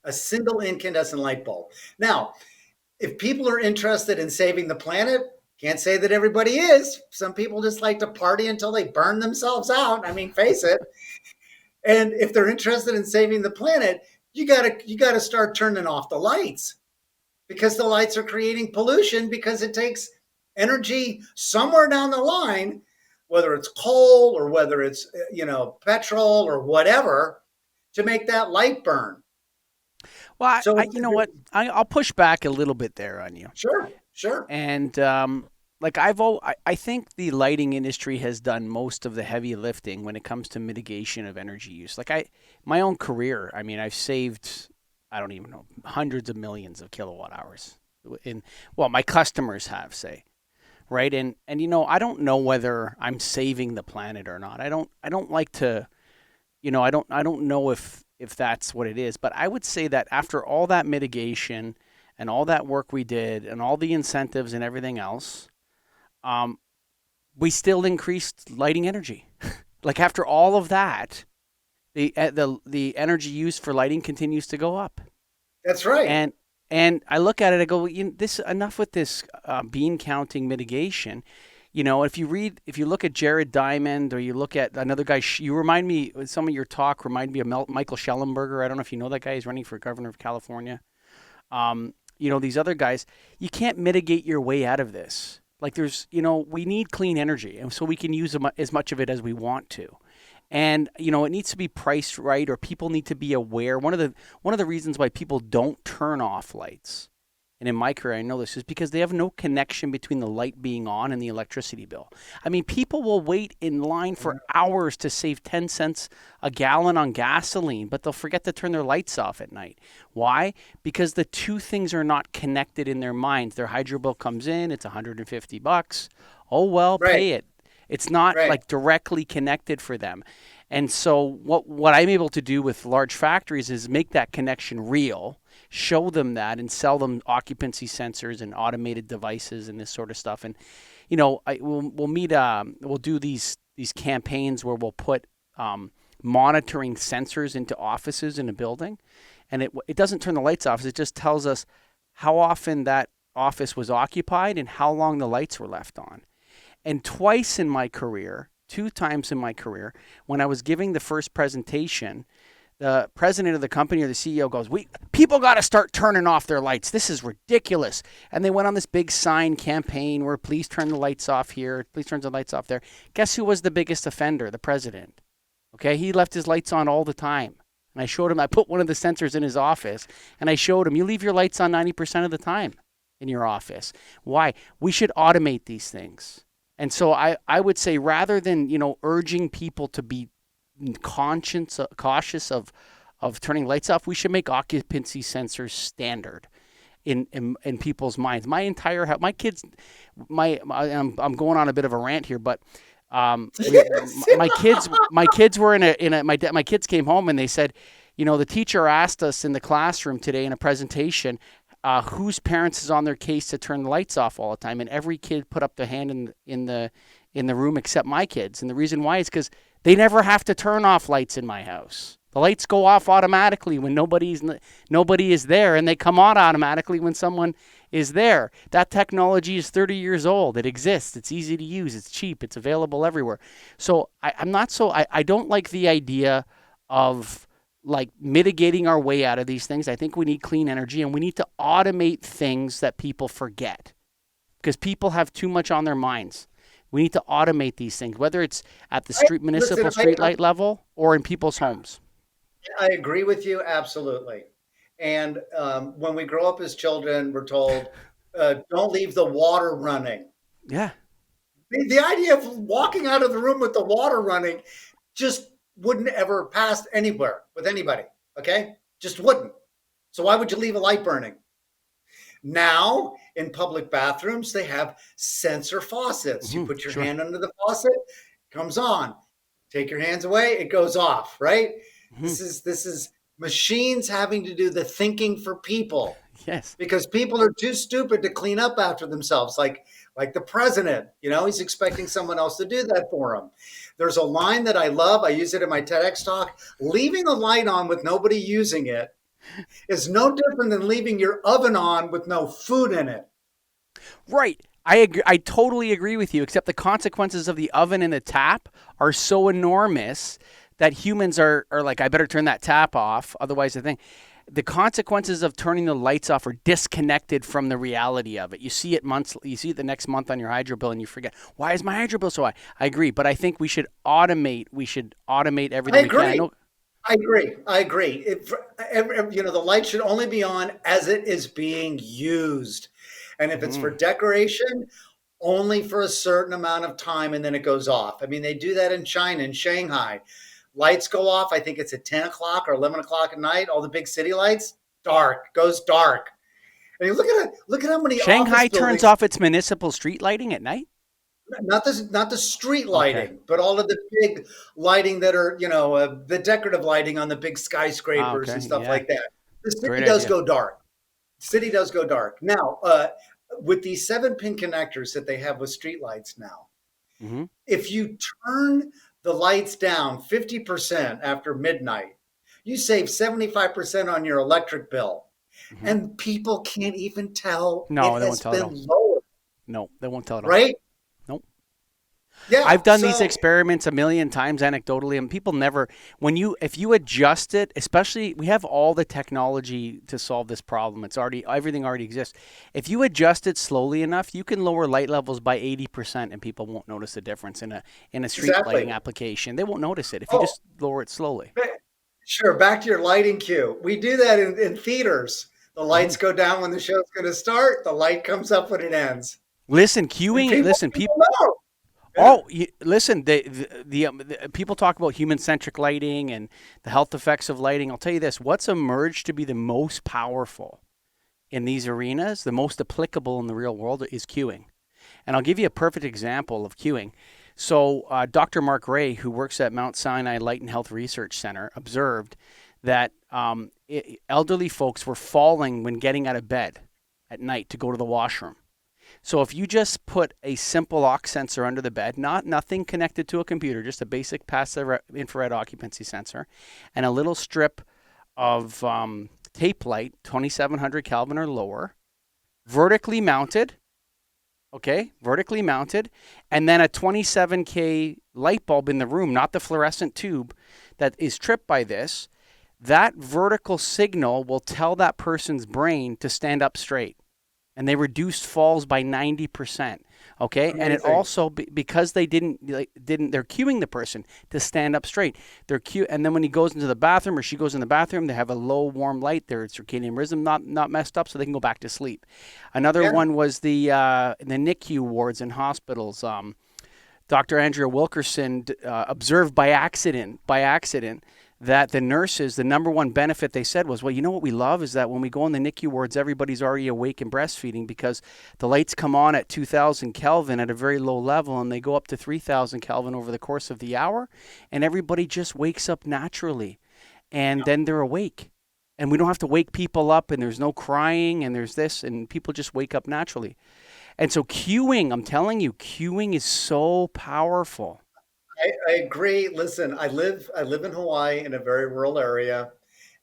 a single incandescent light bulb. Now, if people are interested in saving the planet, can't say that everybody is. Some people just like to party until they burn themselves out. I mean, face it. And if they're interested in saving the planet, you gotta start turning off the lights, because the lights are creating pollution, because it takes energy somewhere down the line, whether it's coal or whether it's petrol or whatever, to make that light burn. Well, So you know what? I'll push back a little bit there on you. Sure. And like I think the lighting industry has done most of the heavy lifting when it comes to mitigation of energy use. Like my own career, I mean, I've saved, I don't even know, hundreds of millions of kilowatt hours. My customers have, say, right? And I don't know whether I'm saving the planet or not. I don't like to, I don't know if that's what it is. But I would say that after all that mitigation and all that work we did and all the incentives and everything else, we still increased lighting energy. Like after all of that, the energy used for lighting continues to go up. That's right. And I look at it, I go, this enough with this bean counting mitigation. If you look at Jared Diamond, or you look at another guy, you remind me, some of your talk remind me of Michael Schellenberger. I don't know if you know that guy. He's running for governor of California. These other guys, you can't mitigate your way out of this. Like we need clean energy, and so we can use as much of it as we want to. And it needs to be priced right, or people need to be aware. One of the reasons why people don't turn off lights, and in my career I know this, is because they have no connection between the light being on and the electricity bill. I mean, people will wait in line for hours to save 10 cents a gallon on gasoline, but they'll forget to turn their lights off at night. Why? Because the two things are not connected in their minds. Their hydro bill comes in, it's $150. Oh well, Right. pay it. It's not like directly connected for them. And so what I'm able to do with large factories is make that connection real, show them that, and sell them occupancy sensors and automated devices and this sort of stuff. And we'll do these campaigns where we'll put monitoring sensors into offices in a building, and it doesn't turn the lights off. It just tells us how often that office was occupied and how long the lights were left on. And two times in my career, when I was giving the first presentation, the president of the company or the CEO goes, people got to start turning off their lights. This is ridiculous. And they went on this big sign campaign where please turn the lights off here, please turn the lights off there. Guess who was the biggest offender? The president. Okay, he left his lights on all the time. And I showed him, I put one of the sensors in his office, and I showed him, you leave your lights on 90% of the time in your office. Why? We should automate these things. And so I would say, rather than, urging people to be cautious of turning lights off, we should make occupancy sensors standard in people's minds. My entire house, my kids, I'm going on a bit of a rant here, but my kids were my kids came home and they said, the teacher asked us in the classroom today in a presentation, whose parents is on their case to turn the lights off all the time, and every kid put up their hand in the room except my kids. And the reason why is because they never have to turn off lights in my house. The lights go off automatically when nobody is there, and they come on automatically when someone is there. That technology is 30 years old. It exists. It's easy to use. It's cheap. It's available everywhere. So I don't like the idea of like mitigating our way out of these things. I think we need clean energy, and we need to automate things that people forget, because people have too much on their minds. We need to automate these things, whether it's at the municipal streetlight level or in people's homes. I agree with you, absolutely. And when we grow up as children, we're told, don't leave the water running. Yeah. The idea of walking out of the room with the water running just wouldn't ever pass anywhere with anybody. Okay, just wouldn't. So why would you leave a light burning? Now, in public bathrooms, they have sensor faucets. You put your Sure. hand under the faucet, it comes on. Take your hands away, it goes off, right? Hmm. This is machines having to do the thinking for people Yes. because people are too stupid to clean up after themselves, like the president. He's expecting someone else to do that for him. There's a line that I love. I use it in my TEDx talk. Leaving a light on with nobody using it is no different than leaving your oven on with no food in it. Right. I agree. I totally agree with you, except the consequences of the oven and the tap are so enormous that humans are like, I better turn that tap off. Otherwise, the consequences of turning the lights off are disconnected from the reality of it. You see it the next month on your hydro bill and you forget, why is my hydro bill so high? I agree. But I think we should automate everything we can. I agree. The light should only be on as it is being used. And if it's for decoration, only for a certain amount of time and then it goes off. I mean, they do that in China, in Shanghai. Lights go off, I think it's at 10 o'clock or 11 o'clock at night, all the big city lights, goes dark. And you look at how many Shanghai office turns off its municipal street lighting at night? not the street lighting, Okay. but all of the big lighting that are, the decorative lighting on the big skyscrapers Okay. and stuff Yeah. like that. The city Great does idea. go dark. City does go dark. Now, with these 7-pin connectors that they have with streetlights now, Mm-hmm. if you turn the lights down 50% after midnight, you save 75% on your electric bill. Mm-hmm. And people can't even tell No, it they has won't tell at all. been lowered, No, they won't tell at all. right? Nope. Yeah. I've done these so- experiments a million times anecdotally, and people never, if you adjust it, especially, we have all the technology to solve this problem. Everything already exists. If you adjust it slowly enough, you can lower light levels by 80% and people won't notice the difference in a street Exactly. lighting application. They won't notice it if you just lower it slowly. Sure. Back to your lighting cue. We do that in theaters. The lights go down when the show's going to start. The light comes up when it ends. Listen, queuing, People know. Oh, listen, the people talk about human-centric lighting and the health effects of lighting. I'll tell you this, what's emerged to be the most powerful in these arenas, the most applicable in the real world, is queuing. And I'll give you a perfect example of queuing. So Dr. Mark Ray, who works at Mount Sinai Light and Health Research Center, observed that elderly folks were falling when getting out of bed at night to go to the washroom. So if you just put a simple aux sensor under the bed, nothing connected to a computer, just a basic passive infrared occupancy sensor, and a little strip of tape light, 2700 Kelvin or lower, vertically mounted, and then a 27K light bulb in the room, not the fluorescent tube that is tripped by this, that vertical signal will tell that person's brain to stand up straight. And they reduced falls by 90%. Okay, Amazing. and it also because they didn't they're cueing the person to stand up straight. And then when he goes into the bathroom or she goes in the bathroom, they have a low warm light. Their circadian rhythm not messed up, so they can go back to sleep. Another one was the NICU wards in hospitals. Dr. Andrea Wilkerson observed by accident that the nurses, the number one benefit they said was, well, you know what we love is that when we go in the NICU wards, everybody's already awake and breastfeeding because the lights come on at 2000 Kelvin at a very low level and they go up to 3000 Kelvin over the course of the hour and everybody just wakes up naturally and then they're awake. And we don't have to wake people up and there's no crying and there's this and people just wake up naturally. And so queuing, I'm telling you, queuing is so powerful. I agree. Listen, I live in Hawaii in a very rural area.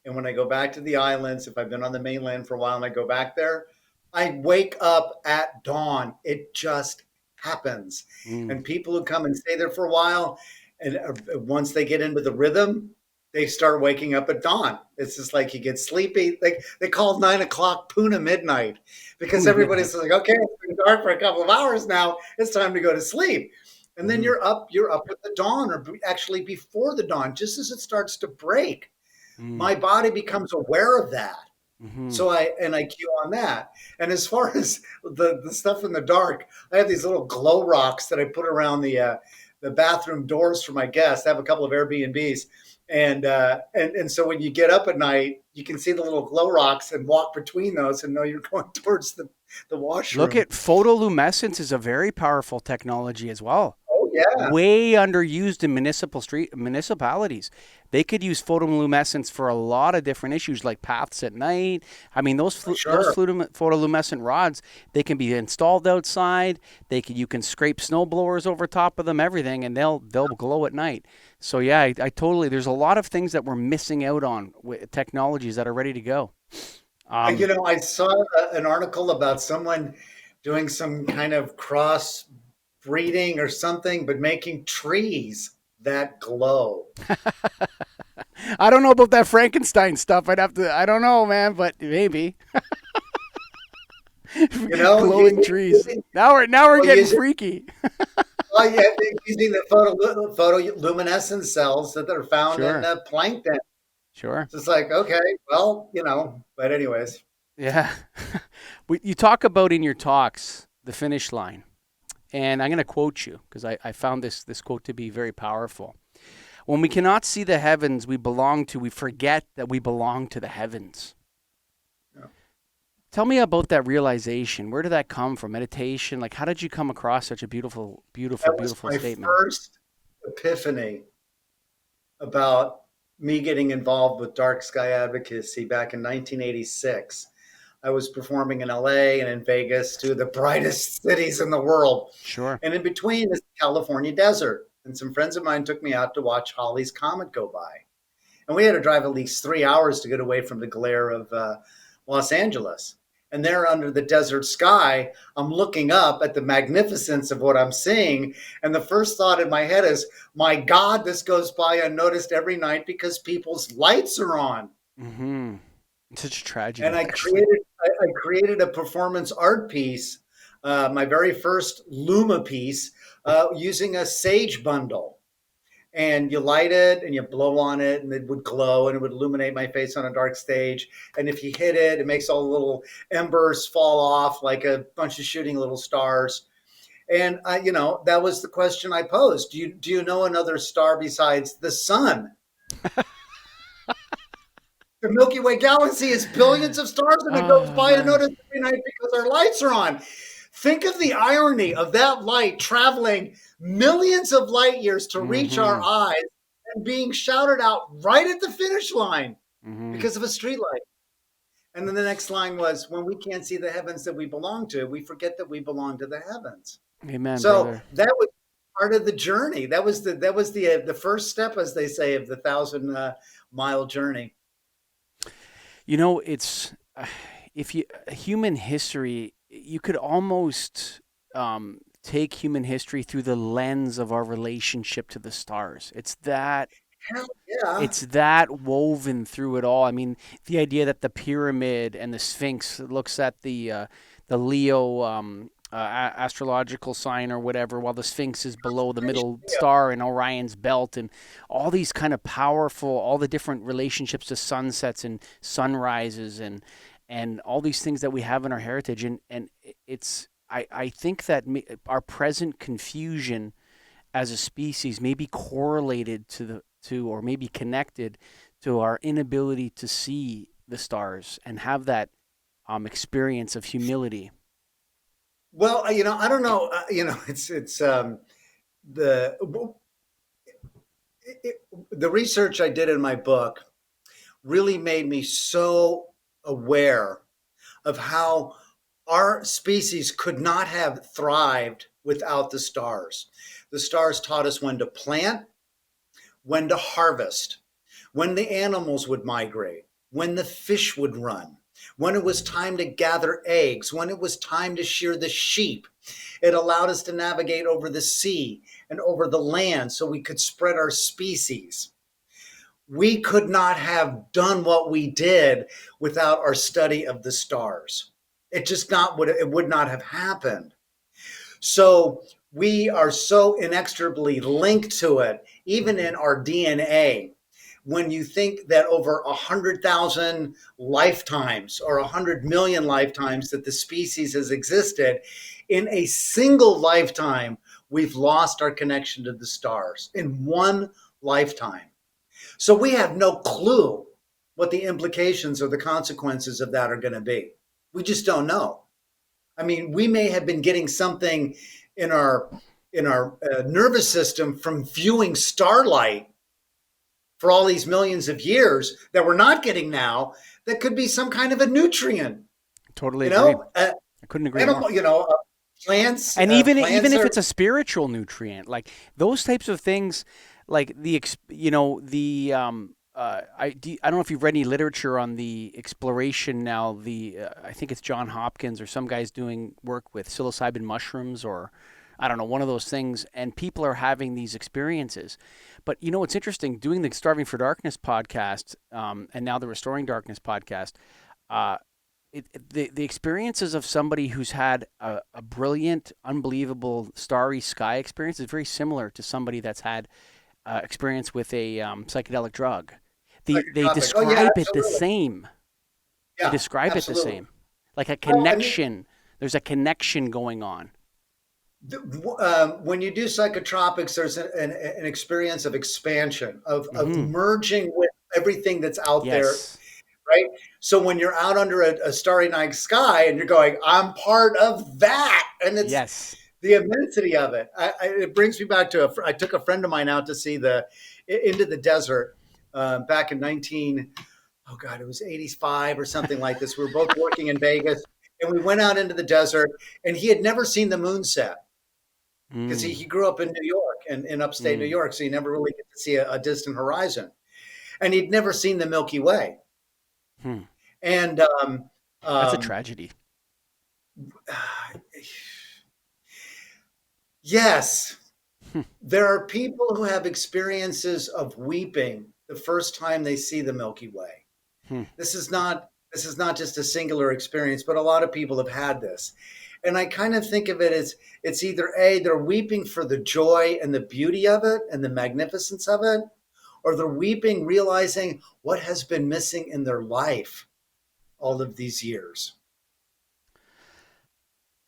And when I go back to the islands, if I've been on the mainland for a while and I go back there, I wake up at dawn. It just happens. And people who come and stay there for a while, and once they get into the rhythm, they start waking up at dawn. It's just like you get sleepy. Like they call 9 o'clock Puna midnight because everybody's like, okay, it's been dark for a couple of hours now. It's time to go to sleep. And then you're up with the dawn, or actually before the dawn, just as it starts to break. My body becomes aware of that. So I cue on that. And as far as the stuff in the dark, I have these little glow rocks that I put around the the bathroom doors for my guests. I have a couple of Airbnbs. And so when you get up at night, you can see the little glow rocks and walk between those and know you're going towards the washroom. Look at photoluminescence is a very powerful technology as well. Oh, yeah. Way underused in municipalities. They could use photoluminescence for a lot of different issues, like paths at night. I mean, those photoluminescent rods, they can be installed outside. You can scrape snow blowers over top of them, everything, and they'll glow at night. So yeah, I totally. There's a lot of things that we're missing out on with technologies that are ready to go. I saw an article about someone doing some kind of cross breeding or something, but making trees that glow. I don't know about that Frankenstein stuff. I don't know, man, but maybe. Glowing trees. Now we're getting freaky. Well, yeah, using the photoluminescent cells that are found in plankton. Sure. So it's like, okay, well, but anyways. Yeah. You talk about in your talks the finish line. And I'm going to quote you because I found this quote to be very powerful. When we cannot see the heavens we belong to, we forget that we belong to the heavens. Yeah. Tell me about that realization. Where did that come from? Meditation? Like, how did you come across such a beautiful statement? That was my first epiphany about me getting involved with dark sky advocacy back in 1986. I was performing in LA and in Vegas, two of the brightest cities in the world. Sure. And in between is the California desert. And some friends of mine took me out to watch Halley's Comet go by. And we had to drive at least 3 hours to get away from the glare of Los Angeles. And there under the desert sky, I'm looking up at the magnificence of what I'm seeing. And the first thought in my head is, my God, this goes by unnoticed every night because people's lights are on. Mm-hmm. It's such a tragedy. And I created a performance art piece, my very first LUMA piece, using a sage bundle. And you light it and you blow on it and it would glow and it would illuminate my face on a dark stage. And if you hit it, it makes all the little embers fall off like a bunch of shooting little stars. And that was the question I posed. Do you know another star besides the sun? The Milky Way galaxy is billions of stars and it goes by unnoticed every night because our lights are on. Think of the irony of that light traveling millions of light years to reach our eyes and being shouted out right at the finish line because of a street light. And then the next line was, when we can't see the heavens that we belong to, we forget that we belong to the heavens. Amen. So brother. That was part of the journey. That was the first step, as they say, of the 1,000-mile journey. It's human history, you could almost take human history through the lens of our relationship to the stars. It's that woven through it all. I mean, the idea that the pyramid and the Sphinx looks at the Leo astrological sign or whatever, while the Sphinx is below the middle star in Orion's belt, and all these kind of powerful, all the different relationships to sunsets and sunrises and all these things that we have in our heritage. And I think that our present confusion as a species may be correlated or maybe connected to our inability to see the stars and have that experience of humility. Well, I don't know. The research I did in my book really made me so aware of how our species could not have thrived without the stars. The stars taught us when to plant, when to harvest, when the animals would migrate, when the fish would run, when it was time to gather eggs, when it was time to shear the sheep. It allowed us to navigate over the sea and over the land so we could spread our species. We could not have done what we did without our study of the stars. It would not have happened. So we are so inextricably linked to it, even in our DNA. When you think that over 100,000 lifetimes or 100 million lifetimes that the species has existed, in a single lifetime, we've lost our connection to the stars in one lifetime. So we have no clue what the implications or the consequences of that are going to be. We just don't know. I mean, we may have been getting something in our nervous system from viewing starlight for all these millions of years that we're not getting now. That could be some kind of a nutrient. Totally agree. I couldn't agree more. Plants, and even if are, it's a spiritual nutrient, like those types of things, like I don't know if you've read any literature on the exploration now. I think it's John Hopkins or some guys doing work with psilocybin mushrooms, or I don't know, one of those things, and people are having these experiences. But it's interesting, doing the Starving for Darkness podcast, and now the Restoring Darkness podcast. The experiences of somebody who's had a brilliant, unbelievable starry sky experience is very similar to somebody that's had experience with a psychedelic drug. They describe it the same. Yeah, they describe absolutely. it the same, like a connection. There's a connection going on. When you do psychotropics, there's an experience of expansion, of merging with everything that's out there. Right? So when you're out under a starry night sky and you're going, I'm part of that. And it's the immensity of it. It brings me back to I took a friend of mine out to see Into the Desert back in it was 85 or something like this. We were both working in Vegas, and we went out into the desert, and he had never seen the moon set because he grew up in New York and in upstate New York. So he never really get to see a distant horizon, and he'd never seen the Milky Way. And that's a tragedy. Yes, there are people who have experiences of weeping the first time they see the Milky Way. This is not just a singular experience, but a lot of people have had this. And I kind of think of it as it's either they're weeping for the joy and the beauty of it and the magnificence of it, or they're weeping realizing what has been missing in their life all of these years.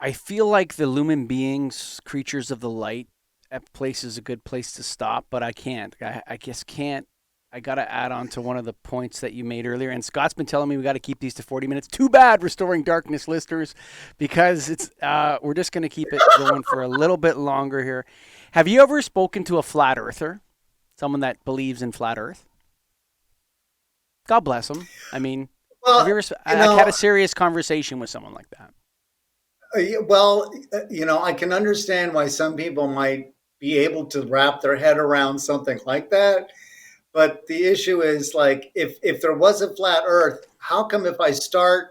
I feel like the lumen beings, creatures of the light, that place is a good place to stop, but I can't. I just can't. I got to add on to one of the points that you made earlier. And Scott's been telling me we got to keep these to 40 minutes. Too bad, Restoring Darkness listeners, because we're just going to keep it going for a little bit longer here. Have you ever spoken to a flat earther? Someone that believes in flat Earth? God bless them. I mean, I've had a serious conversation with someone like that. I can understand why some people might be able to wrap their head around something like that. But the issue is, like, if there was a flat Earth, how come if I start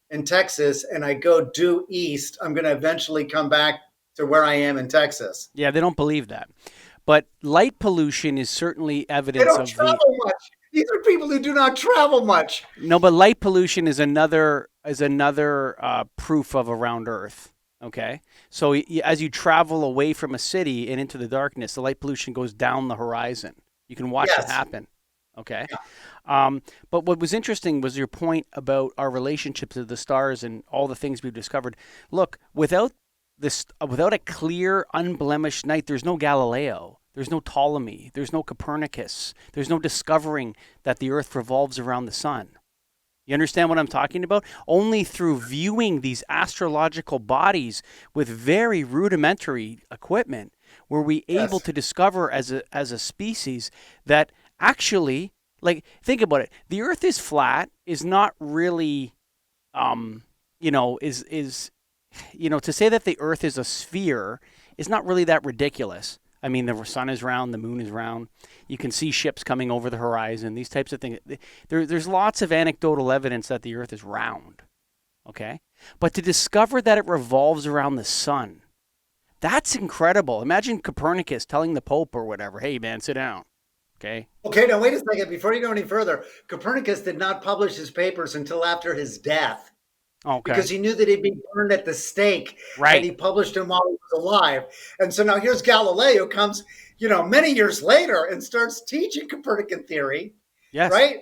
in Texas and I go due east, I'm going to eventually come back to where I am in Texas? Yeah, they don't believe that. But light pollution is certainly evidence of They don't travel much. These are people who do not travel much. No, but light pollution is another proof of a round Earth. Okay, so as you travel away from a city and into the darkness, the light pollution goes down the horizon. You can watch it happen. Okay, but what was interesting was your point about our relationship to the stars and all the things we've discovered. Look, without a clear, unblemished night, there's no Galileo, there's no Ptolemy, there's no Copernicus, there's no discovering that the Earth revolves around the sun. You understand what I'm talking about? Only through viewing these astrological bodies with very rudimentary equipment were we able to discover as a species that actually, like, think about it. The Earth is flat, is not really, to say that the Earth is a sphere is not really that ridiculous. I mean, the sun is round, the moon is round. You can see ships coming over the horizon, these types of things. There's lots of anecdotal evidence that the Earth is round, okay? But to discover that it revolves around the sun, that's incredible. Imagine Copernicus telling the Pope or whatever, hey, man, sit down, okay? Okay, now wait a second. Before you go any further, Copernicus did not publish his papers until after his death. Okay. Because he knew that he'd be burned at the stake. Right. And he published them while he was alive. And so now here's Galileo comes, many years later and starts teaching Copernican theory. Yes. Right?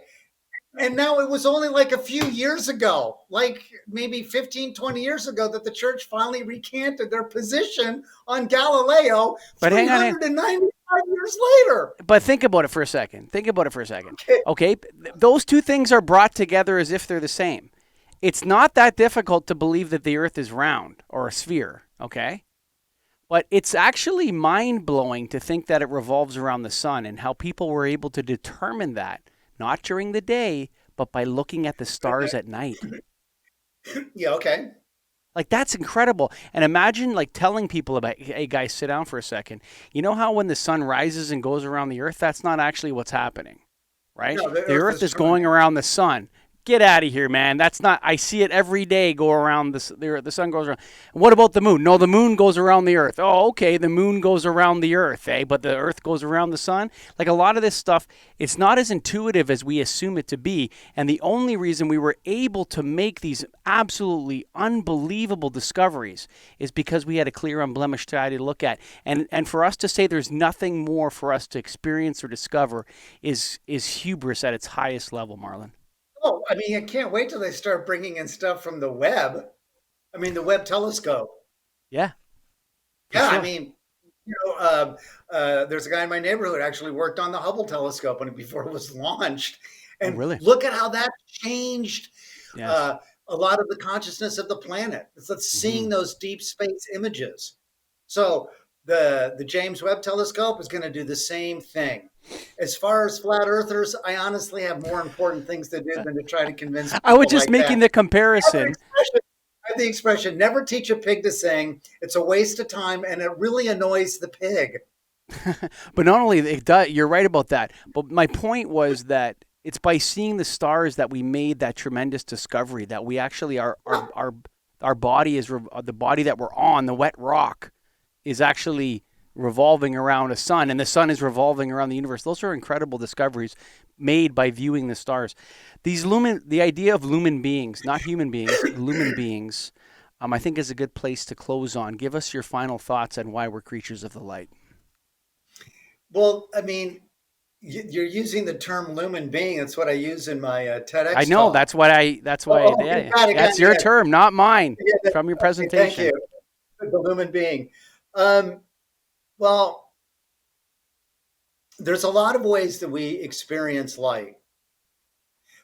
And now it was only like a few years ago, like maybe 15, 20 years ago, that the church finally recanted their position on Galileo But hang on, 395 years later. but think about it for a second. Think about it for a second. Okay. Okay, those two things are brought together as if they're the same. It's not that difficult to believe that the Earth is round or a sphere, okay? But it's actually mind-blowing to think that it revolves around the sun and how people were able to determine that, not during the day, but by looking at the stars at night. Yeah, okay. Like, that's incredible. And imagine like telling people about, hey guys, sit down for a second. You know how when the sun rises and goes around the Earth, that's not actually what's happening, right? No, the The Earth Earth is is going around the sun. Get out of here, man. That's not, I see it every day go around the sun goes around. What about the moon? No, the moon goes around the Earth. Oh, okay, the moon goes around the Earth, eh? But the Earth goes around the sun. Like, a lot of this stuff, it's not as intuitive as we assume it to be. And the only reason we were able to make these absolutely unbelievable discoveries is because we had a clear, unblemished eye to look at. And for us to say there's nothing more for us to experience or discover is hubris at its highest level, Marlin. Oh, I mean, I can't wait till they start bringing in stuff from the Webb. I mean, the Webb telescope. Yeah. for Yeah, I sure. mean, there's a guy in my neighborhood who actually worked on the Hubble telescope before it was launched. Oh, And really? look at how that changed Yes. a lot of the consciousness of the planet. It's like seeing Mhm. those deep space images. So the James Webb telescope is going to do the same thing. As far as flat earthers, I honestly have more important things to do than to try to convince I was people just like making that. the comparison. I have the expression, never teach a pig to sing. It's a waste of time and it really annoys the pig. But not only it does, you're right about that. But my point was that it's by seeing the stars that we made that tremendous discovery that we actually our body is the body that we're on, the wet rock, is actually revolving around a sun, and the sun is revolving around the universe. Those are incredible discoveries made by viewing the stars. The idea of lumen beings, not human beings, lumen beings, I think is a good place to close on. Give us your final thoughts on why we're creatures of the light. Well, I mean, you're using the term lumen being. That's what I use in my TEDx I know talk. that's why, Okay, yeah, got it, that's got it, your yeah. term, not mine, Yeah, from your okay, thank presentation. you. The lumen being. Um, well, there's a lot of ways that we experience light.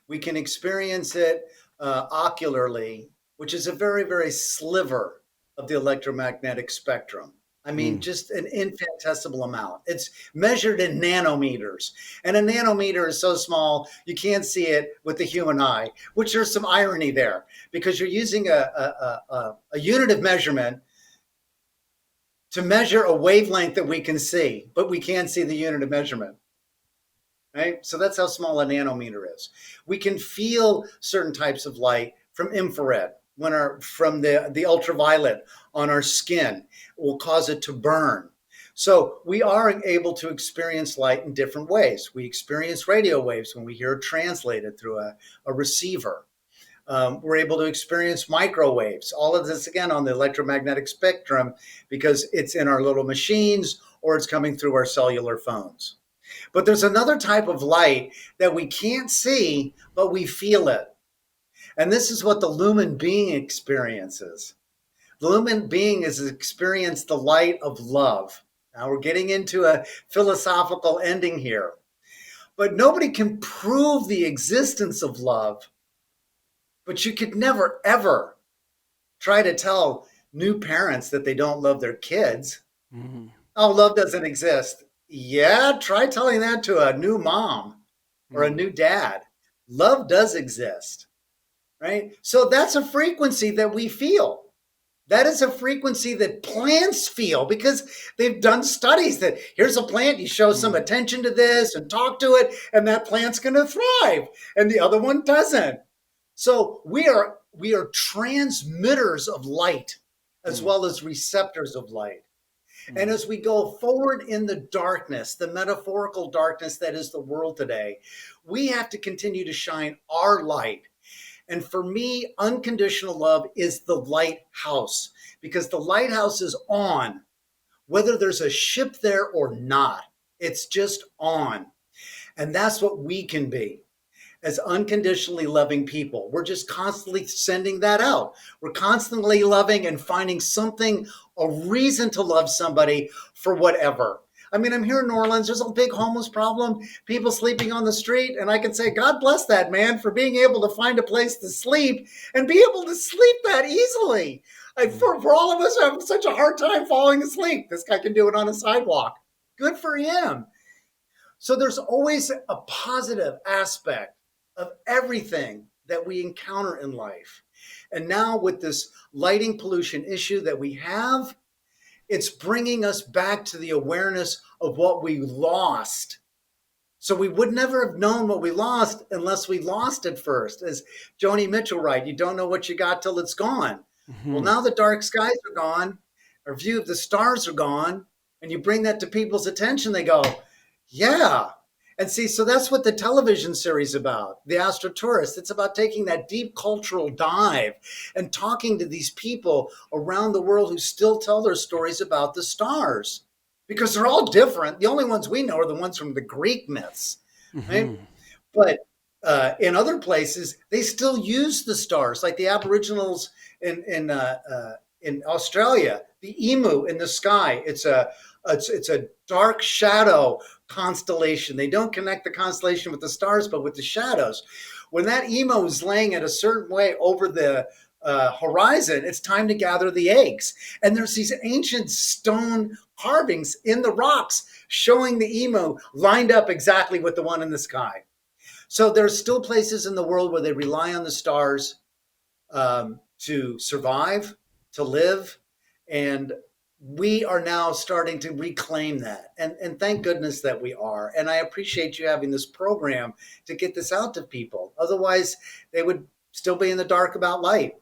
We can experience it ocularly, which is a very, very sliver of the electromagnetic spectrum. I mean, Mm. just an infinitesimal amount. It's measured in nanometers. And a nanometer is so small, you can't see it with the human eye, which there's some irony there because you're using a unit of measurement to measure a wavelength that we can see, but we can't see the unit of measurement. Right? So that's how small a nanometer is. We can feel certain types of light from infrared, from the ultraviolet on our skin will cause it to burn. So we are able to experience light in different ways. We experience radio waves when we hear it translated through a receiver. We're able to experience microwaves. All of this, again, on the electromagnetic spectrum because it's in our little machines or it's coming through our cellular phones. But there's another type of light that we can't see, but we feel it. And this is what the lumen being experiences. The lumen being has experienced the light of love. Now we're getting into a philosophical ending here. But nobody can prove the existence of love. But you could never, ever try to tell new parents that they don't love their kids. Mm. Oh, love doesn't exist. Yeah, try telling that to a new mom or a new dad. Love does exist, right? So that's a frequency that we feel. That is a frequency that plants feel because they've done studies that here's a plant, you show some attention to this and talk to it, and that plant's going to thrive, and the other one doesn't. So we are transmitters of light as well as receptors of light. And as we go forward in the darkness, the metaphorical darkness that is the world today, we have to continue to shine our light. And for me, unconditional love is the lighthouse because the lighthouse is on, whether there's a ship there or not. It's just on. And that's what we can be. as unconditionally loving people. We're just constantly sending that out. We're constantly loving and finding something, a reason to love somebody for whatever. I mean, I'm here in New Orleans. There's a big homeless problem, people sleeping on the street. And I can say, God bless that man for being able to find a place to sleep and be able to sleep that easily. For all of us who have such a hard time falling asleep, this guy can do it on a sidewalk. Good for him. So there's always a positive aspect of everything that we encounter in life. And now with this lighting pollution issue that we have, it's bringing us back to the awareness of what we lost. So we would never have known what we lost unless we lost it first. As Joni Mitchell writes, you don't know what you got till it's gone. Mm-hmm. Well, now the dark skies are gone, our view of the stars are gone, and you bring that to people's attention, they go, yeah. And see, so that's what the television series is about, the Astro Tourist. It's about taking that deep cultural dive and talking to these people around the world who still tell their stories about the stars, because they're all different. The only ones we know are the ones from the Greek myths, right? Mm-hmm. But in other places, they still use the stars, like the Aboriginals in Australia, the emu in the sky. It's a dark shadow constellation. They don't connect the constellation with the stars, but with the shadows. When that emu is laying at a certain way over the horizon, it's time to gather the eggs. And there's these ancient stone carvings in the rocks showing the emu lined up exactly with the one in the sky. So there's still places in the world where they rely on the stars to survive, to live, and we are now starting to reclaim that. And thank goodness that we are. And I appreciate you having this program to get this out to people. Otherwise, they would still be in the dark about light.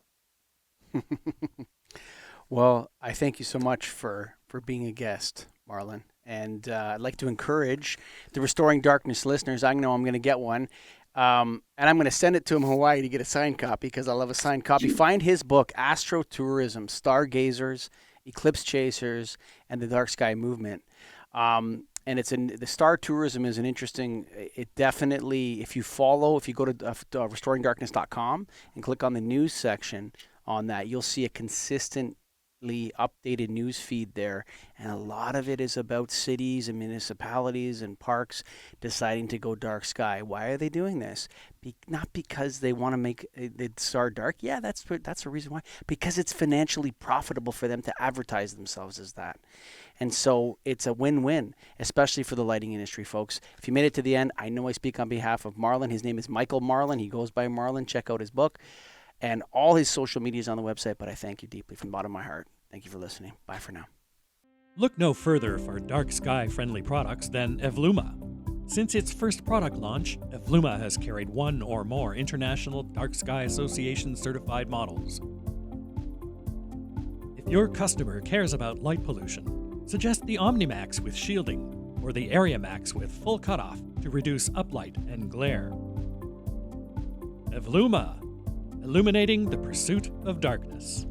Well, I thank you so much for being a guest, Marlin. And I'd like to encourage the Restoring Darkness listeners. I know I'm going to get one. And I'm going to send it to him in Hawaii to get a signed copy because I love a signed copy. Find his book, Astrotourism, Stargazers, Eclipse Chasers, and the Dark Sky Movement. And the star tourism is an interesting, it definitely, if you go to restoringdarkness.com and click on the news section on that, you'll see a consistently updated news feed there. And a lot of it is about cities and municipalities and parks deciding to go dark sky. Why are they doing this? Not because they want to make the star dark. Yeah, that's the reason why. Because it's financially profitable for them to advertise themselves as that. And so it's a win-win, especially for the lighting industry, folks. If you made it to the end, I know I speak on behalf of Marlin. His name is Michael Marlin. He goes by Marlin. Check out his book. And all his social media is on the website, but I thank you deeply from the bottom of my heart. Thank you for listening. Bye for now. Look no further for dark sky-friendly products than LUMA. Since its first product launch, LUMA has carried one or more International Dark Sky Association certified models. If your customer cares about light pollution, suggest the OmniMax with shielding or the Area Max with full cutoff to reduce uplight and glare. LUMA, illuminating the pursuit of darkness.